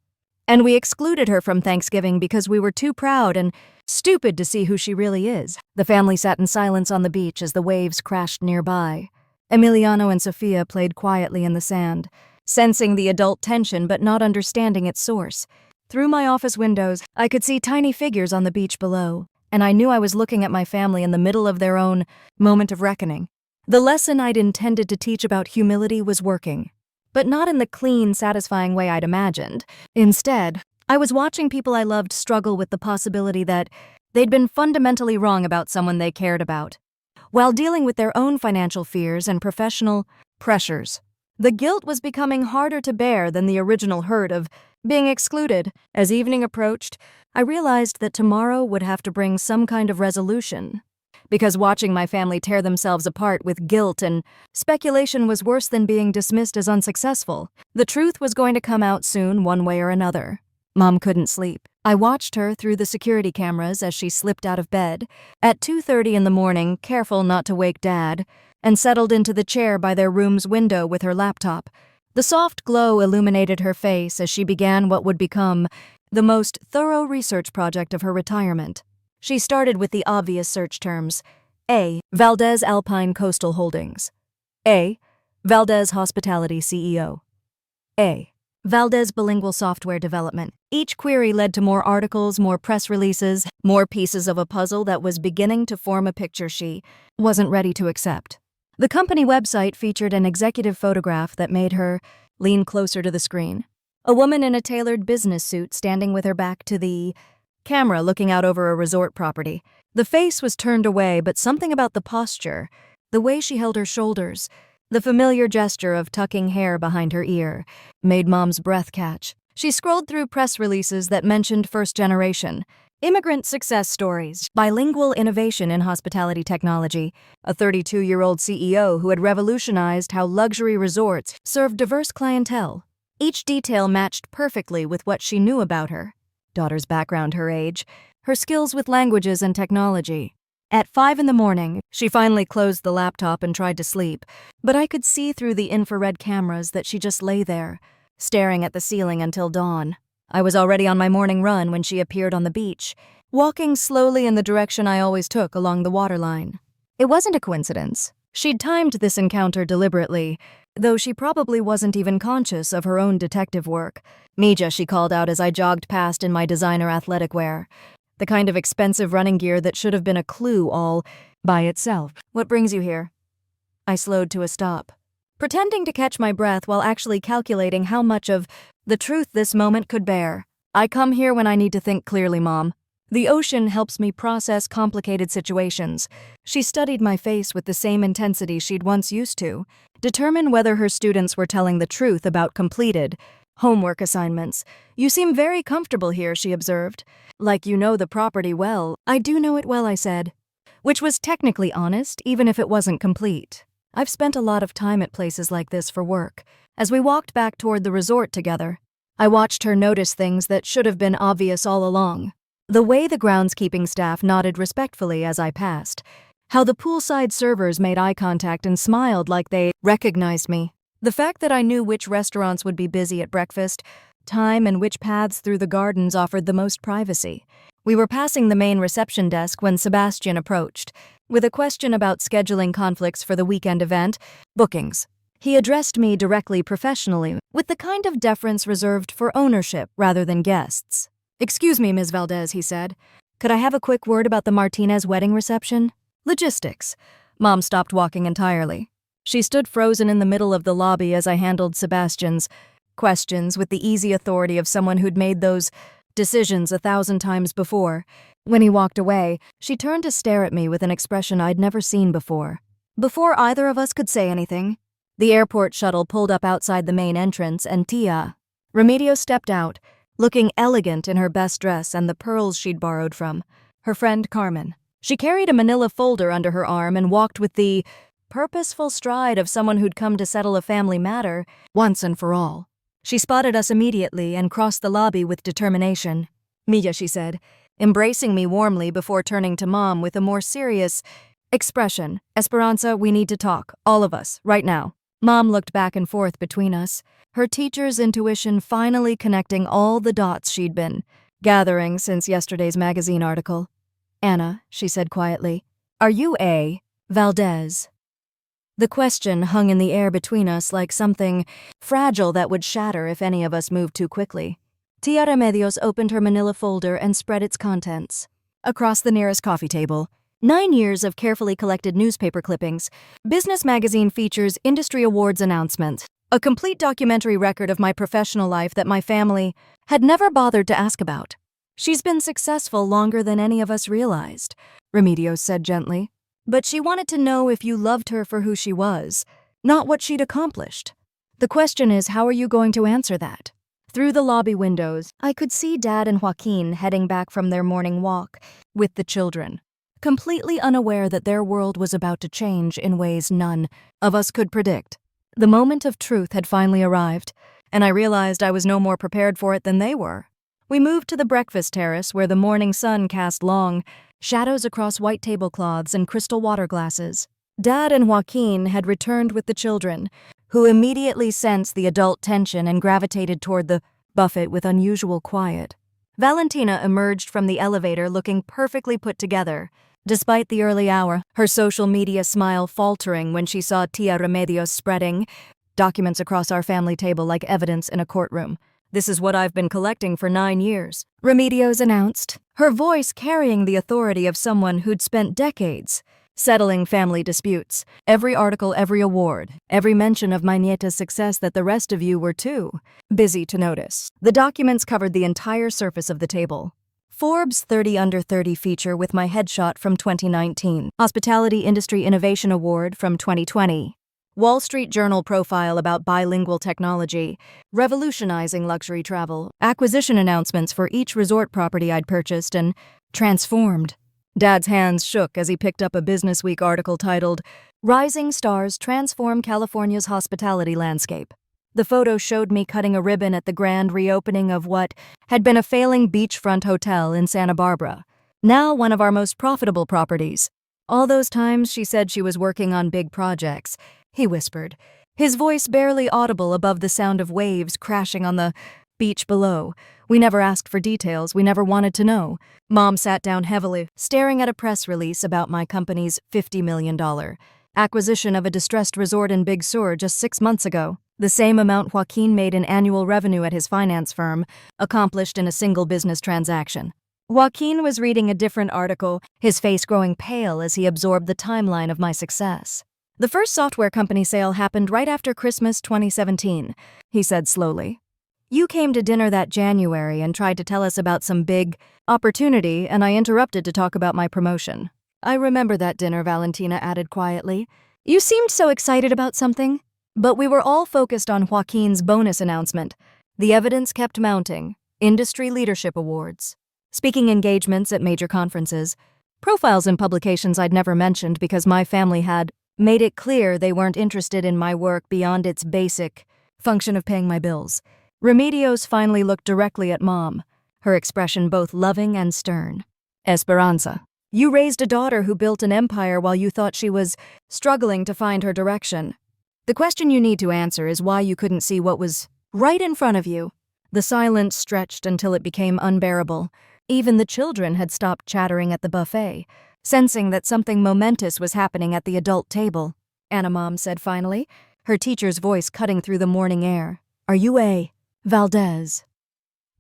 And we excluded her from Thanksgiving because we were too proud and stupid to see who she really is." The family sat in silence on the beach as the waves crashed nearby. Emiliano and Sofia played quietly in the sand, sensing the adult tension but not understanding its source. Through my office windows, I could see tiny figures on the beach below, and I knew I was looking at my family in the middle of their own moment of reckoning. The lesson I'd intended to teach about humility was working, but not in the clean, satisfying way I'd imagined. Instead, I was watching people I loved struggle with the possibility that they'd been fundamentally wrong about someone they cared about, while dealing with their own financial fears and professional pressures. The guilt was becoming harder to bear than the original hurt of being excluded. As evening approached, I realized that tomorrow would have to bring some kind of resolution, because watching my family tear themselves apart with guilt and speculation was worse than being dismissed as unsuccessful. The truth was going to come out soon, one way or another. Mom couldn't sleep. I watched her through the security cameras as she slipped out of bed at 2:30 in the morning, careful not to wake Dad, and settled into the chair by their room's window with her laptop. The soft glow illuminated her face as she began what would become the most thorough research project of her retirement. She started with the obvious search terms. A. Valdez Alpine Coastal Holdings. A. Valdez Hospitality CEO. A. Valdez bilingual software development. Each query led to more articles, more press releases, more pieces of a puzzle that was beginning to form a picture she wasn't ready to accept. The company website featured an executive photograph that made her lean closer to the screen. A woman in a tailored business suit standing with her back to the camera looking out over a resort property. The face was turned away, but something about the posture, the way she held her shoulders, the familiar gesture of tucking hair behind her ear, made Mom's breath catch. She scrolled through press releases that mentioned first generation, immigrant success stories, bilingual innovation in hospitality technology, a 32-year-old CEO who had revolutionized how luxury resorts served diverse clientele. Each detail matched perfectly with what she knew about her. Daughter's background, her age, her skills with languages and technology. At 5 a.m, she finally closed the laptop and tried to sleep, but I could see through the infrared cameras that she just lay there, staring at the ceiling until dawn. I was already on my morning run when she appeared on the beach, walking slowly in the direction I always took along the waterline. It wasn't a coincidence. She'd timed this encounter deliberately, though she probably wasn't even conscious of her own detective work. "Mija," she called out as I jogged past in my designer athletic wear. The kind of expensive running gear that should have been a clue all by itself. "What brings you here?" I slowed to a stop, pretending to catch my breath while actually calculating how much of the truth this moment could bear. "I come here when I need to think clearly, Mom. The ocean helps me process complicated situations." She studied my face with the same intensity she'd once used to, determine whether her students were telling the truth about completed homework assignments. "You seem very comfortable here," she observed. "Like you know the property well." "I do know it well," I said, which was technically honest, even if it wasn't complete. I've spent a lot of time at places like this for work. As we walked back toward the resort together, I watched her notice things that should have been obvious all along. The way the groundskeeping staff nodded respectfully as I passed, how the poolside servers made eye contact and smiled like they recognized me. The fact that I knew which restaurants would be busy at breakfast time and which paths through the gardens offered the most privacy. We were passing the main reception desk when Sebastian approached, with a question about scheduling conflicts for the weekend event, bookings. He addressed me directly professionally, with the kind of deference reserved for ownership rather than guests. "Excuse me, Ms. Valdez," he said. "Could I have a quick word about the Martinez wedding reception?" "Logistics." Mom stopped walking entirely. She stood frozen in the middle of the lobby as I handled Sebastian's questions with the easy authority of someone who'd made those decisions 1,000 times before. When he walked away, she turned to stare at me with an expression I'd never seen before. Before either of us could say anything, the airport shuttle pulled up outside the main entrance and Tia Remedios stepped out, looking elegant in her best dress and the pearls she'd borrowed from her friend Carmen. She carried a manila folder under her arm and walked with the purposeful stride of someone who'd come to settle a family matter once and for all. She spotted us immediately and crossed the lobby with determination. "Mija," she said, embracing me warmly before turning to Mom with a more serious expression. "Esperanza, we need to talk, all of us, right now." Mom looked back and forth between us, her teacher's intuition finally connecting all the dots she'd been gathering since yesterday's magazine article. "Anna," she said quietly, "are you a Valdez?" The question hung in the air between us like something fragile that would shatter if any of us moved too quickly. Tia Remedios opened her manila folder and spread its contents. Across the nearest coffee table, 9 years of carefully collected newspaper clippings, Business Magazine features industry awards announcements, a complete documentary record of my professional life that my family had never bothered to ask about. "She's been successful longer than any of us realized," Remedios said gently. "But she wanted to know if you loved her for who she was, not what she'd accomplished. The question is, how are you going to answer that?" Through the lobby windows, I could see Dad and Joaquin heading back from their morning walk with the children, completely unaware that their world was about to change in ways none of us could predict. The moment of truth had finally arrived, and I realized I was no more prepared for it than they were. We moved to the breakfast terrace where the morning sun cast long shadows across white tablecloths and crystal water glasses. Dad and Joaquin had returned with the children, who immediately sensed the adult tension and gravitated toward the buffet with unusual quiet. Valentina emerged from the elevator looking perfectly put together, despite the early hour, her social media smile faltering when she saw Tia Remedios spreading documents across our family table like evidence in a courtroom. This is what I've been collecting for 9 years, Remedios announced, her voice carrying the authority of someone who'd spent decades settling family disputes. Every article, every award, every mention of my nieta's success that the rest of you were too busy to notice. The documents covered the entire surface of the table. Forbes 30 Under 30 feature with my headshot from 2019. Hospitality Industry Innovation Award from 2020. Wall Street Journal profile about bilingual technology, revolutionizing luxury travel, acquisition announcements for each resort property I'd purchased and transformed. Dad's hands shook as he picked up a Business Week article titled, Rising Stars Transform California's Hospitality Landscape. The photo showed me cutting a ribbon at the grand reopening of what had been a failing beachfront hotel in Santa Barbara, now one of our most profitable properties. All those times she said she was working on big projects, he whispered, his voice barely audible above the sound of waves crashing on the beach below. We never asked for details, we never wanted to know. Mom sat down heavily, staring at a press release about my company's $50 million acquisition of a distressed resort in Big Sur just 6 months ago. The same amount Joaquin made in annual revenue at his finance firm, accomplished in a single business transaction. Joaquin was reading a different article, his face growing pale as he absorbed the timeline of my success. The first software company sale happened right after Christmas 2017, he said slowly. You came to dinner that January and tried to tell us about some big opportunity, and I interrupted to talk about my promotion. I remember that dinner, Valentina added quietly. You seemed so excited about something. But we were all focused on Joaquin's bonus announcement. The evidence kept mounting. Industry leadership awards, speaking engagements at major conferences, profiles in publications I'd never mentioned because my family had made it clear they weren't interested in my work beyond its basic function of paying my bills. Remedios finally looked directly at Mom, her expression both loving and stern. Esperanza, you raised a daughter who built an empire while you thought she was struggling to find her direction. The question you need to answer is why you couldn't see what was right in front of you. The silence stretched until it became unbearable. Even the children had stopped chattering at the buffet, sensing that something momentous was happening at the adult table. Anna, Mom said finally, her teacher's voice cutting through the morning air. Are you a Valdez?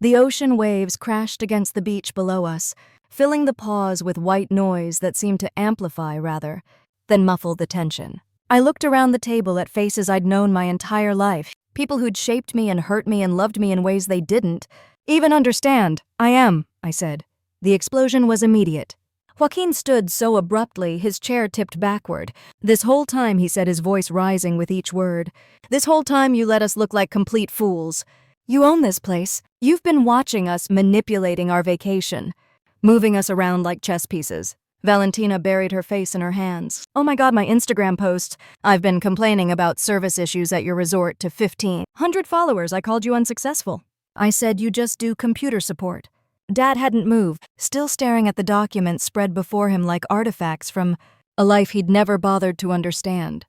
The ocean waves crashed against the beach below us, filling the pause with white noise that seemed to amplify rather than muffle the tension. I looked around the table at faces I'd known my entire life, people who'd shaped me and hurt me and loved me in ways they didn't even understand. I said. The explosion was immediate. Joaquin stood so abruptly, his chair tipped backward. This whole time, he said, his voice rising with each word. This whole time you let us look like complete fools. You own this place. You've been watching us manipulating our vacation, moving us around like chess pieces. Valentina buried her face in her hands. Oh my God, my Instagram post. I've been complaining about service issues at your resort to 1,500 followers. I called you unsuccessful. I said you just do computer support. Dad hadn't moved, still staring at the documents spread before him like artifacts from a life he'd never bothered to understand.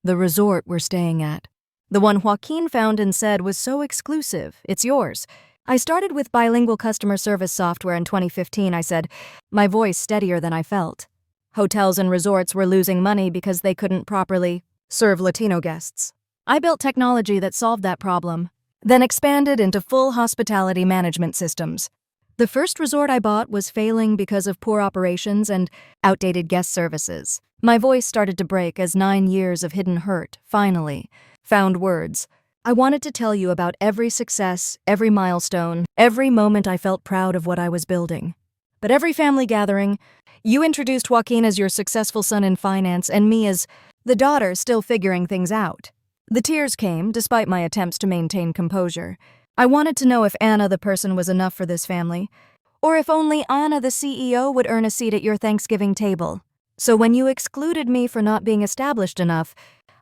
The resort we're staying at. The one Joaquin found and said was so exclusive. It's yours. I started with bilingual customer service software in 2015, I said, my voice steadier than I felt. Hotels and resorts were losing money because they couldn't properly serve Latino guests. I built technology that solved that problem, then expanded into full hospitality management systems. The first resort I bought was failing because of poor operations and outdated guest services. My voice started to break as 9 years of hidden hurt, finally, found words. I wanted to tell you about every success, every milestone, every moment I felt proud of what I was building. But every family gathering, you introduced Joaquin as your successful son in finance and me as the daughter still figuring things out. The tears came, despite my attempts to maintain composure. I wanted to know if Anna the person was enough for this family, or if only Anna the CEO would earn a seat at your Thanksgiving table. So when you excluded me for not being established enough,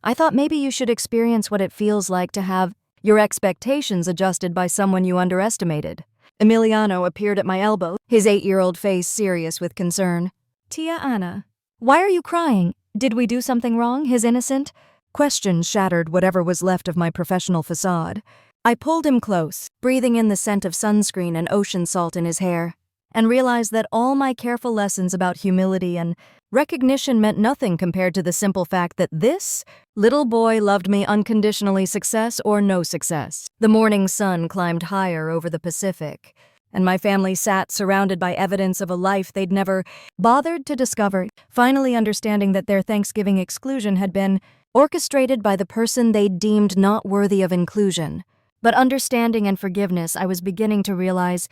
I thought maybe you should experience what it feels like to have your expectations adjusted by someone you underestimated. Emiliano appeared at my elbow, his 8-year-old face serious with concern. Tia Anna, why are you crying? Did we do something wrong? His innocent question shattered whatever was left of my professional facade. I pulled him close, breathing in the scent of sunscreen and ocean salt in his hair. and realized that all my careful lessons about humility and recognition meant nothing compared to the simple fact that this little boy loved me unconditionally, success or no success. The morning sun climbed higher over the Pacific, and my family sat surrounded by evidence of a life they'd never bothered to discover, finally understanding that their Thanksgiving exclusion had been orchestrated by the person they'd deemed not worthy of inclusion. But understanding and forgiveness, I was beginning to realize,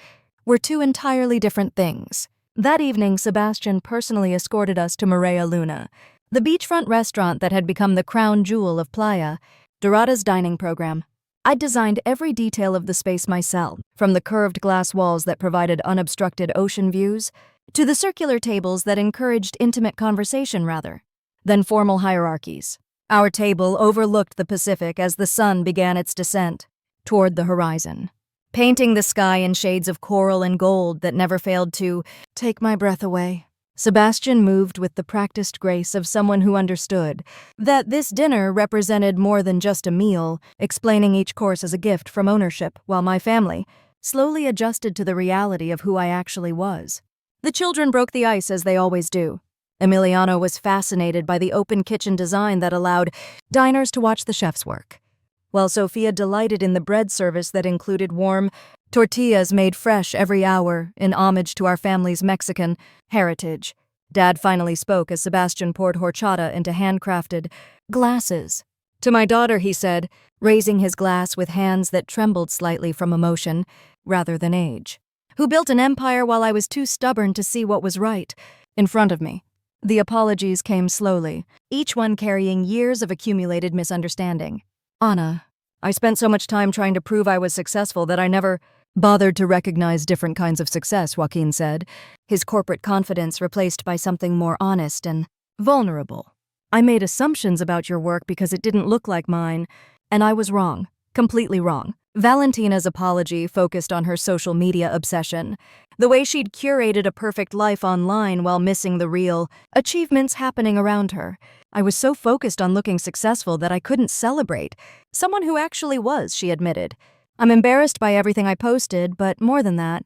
were two entirely different things. That evening, Sebastian personally escorted us to Marea Luna, the beachfront restaurant that had become the crown jewel of Playa Dorada's dining program. I'd designed every detail of the space myself, from the curved glass walls that provided unobstructed ocean views to the circular tables that encouraged intimate conversation rather than formal hierarchies. Our table overlooked the Pacific as the sun began its descent toward the horizon, painting the sky in shades of coral and gold that never failed to take my breath away. Sebastian moved with the practiced grace of someone who understood that this dinner represented more than just a meal, explaining each course as a gift from ownership, while my family slowly adjusted to the reality of who I actually was. The children broke the ice as they always do. Emiliano was fascinated by the open kitchen design that allowed diners to watch the chef's work, while Sofia delighted in the bread service that included warm tortillas made fresh every hour in homage to our family's Mexican heritage. Dad finally spoke as Sebastian poured horchata into handcrafted glasses. To my daughter, he said, raising his glass with hands that trembled slightly from emotion rather than age, who built an empire while I was too stubborn to see what was right in front of me. The apologies came slowly, each one carrying years of accumulated misunderstanding. Anna, I spent so much time trying to prove I was successful that I never bothered to recognize different kinds of success, Joaquin said, his corporate confidence replaced by something more honest and vulnerable. I made assumptions about your work because it didn't look like mine, and I was wrong, completely wrong. Valentina's apology focused on her social media obsession, the way she'd curated a perfect life online while missing the real achievements happening around her. I was so focused on looking successful that I couldn't celebrate someone who actually was, she admitted. I'm embarrassed by everything I posted, but more than that,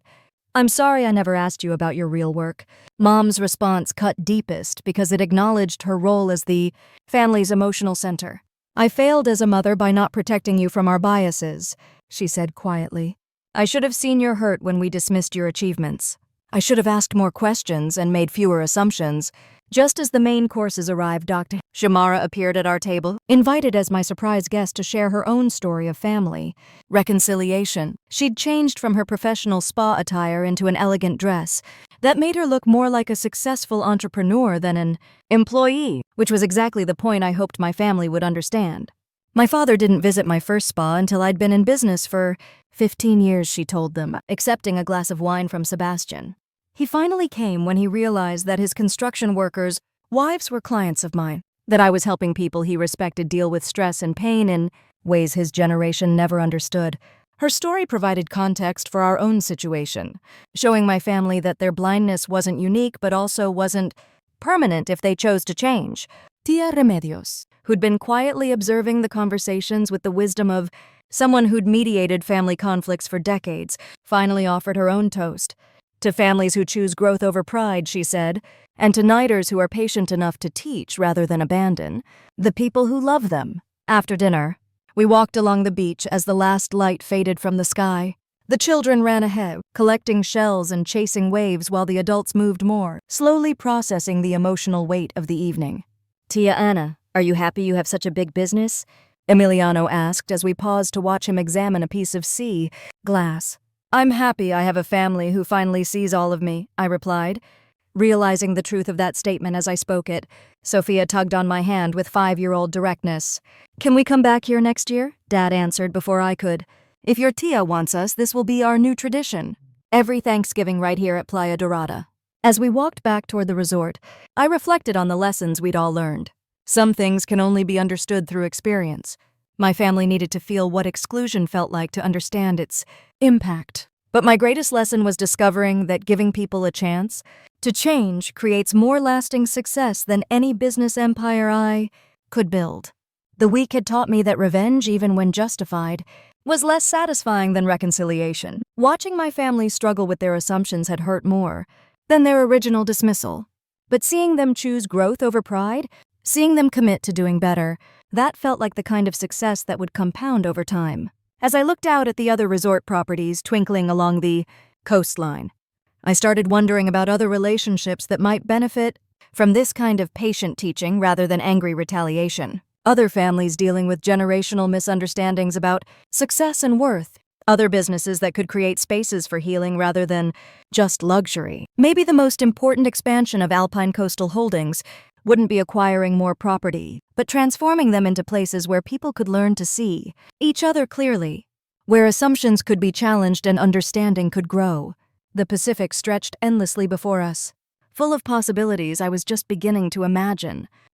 I'm sorry I never asked you about your real work. Mom's response cut deepest because it acknowledged her role as the family's emotional center. I failed as a mother by not protecting you from our biases, she said quietly. I should have seen your hurt when we dismissed your achievements. I should have asked more questions and made fewer assumptions. Just as the main courses arrived, Dr. Shamara appeared at our table, invited as my surprise guest to share her own story of family reconciliation. She'd changed from her professional spa attire into an elegant dress that made her look more like a successful entrepreneur than an employee, which was exactly the point I hoped my family would understand. My father didn't visit my first spa until I'd been in business for 15 years, she told them, accepting a glass of wine from Sebastian. He finally came when he realized that his construction workers' wives were clients of mine, that I was helping people he respected deal with stress and pain in ways his generation never understood. Her story provided context for our own situation, showing my family that their blindness wasn't unique but also wasn't permanent if they chose to change. Tia Remedios, who'd been quietly observing the conversations with the wisdom of someone who'd mediated family conflicts for decades, finally offered her own toast. To families who choose growth over pride, she said, and to nighters who are patient enough to teach rather than abandon, the people who love them. After dinner, we walked along the beach as the last light faded from the sky. The children ran ahead, collecting shells and chasing waves while the adults moved more, slowly processing the emotional weight of the evening. Tia Anna, are you happy you have such a big business? Emiliano asked as we paused to watch him examine a piece of sea glass. I'm happy I have a family who finally sees all of me, I replied, realizing the truth of that statement as I spoke it. Sofia tugged on my hand with 5-year-old directness. Can we come back here next year? Dad answered before I could. If your tia wants us, this will be our new tradition. Every Thanksgiving right here at Playa Dorada. As we walked back toward the resort, I reflected on the lessons we'd all learned. Some things can only be understood through experience. My family needed to feel what exclusion felt like to understand its impact. But my greatest lesson was discovering that giving people a chance to change creates more lasting success than any business empire I could build. The week had taught me that revenge, even when justified, was less satisfying than reconciliation. Watching my family struggle with their assumptions had hurt more than their original dismissal. But seeing them choose growth over pride, seeing them commit to doing better, that felt like the kind of success that would compound over time. As I looked out at the other resort properties twinkling along the coastline, I started wondering about other relationships that might benefit from this kind of patient teaching rather than angry retaliation. Other families dealing with generational misunderstandings about success and worth. Other businesses that could create spaces for healing rather than just luxury. Maybe the most important expansion of Alpine Coastal Holdings wouldn't be acquiring more property, but transforming them into places where people could learn to see each other clearly, where assumptions could be challenged and understanding could grow. The Pacific stretched endlessly before us, full of possibilities I was just beginning to imagine.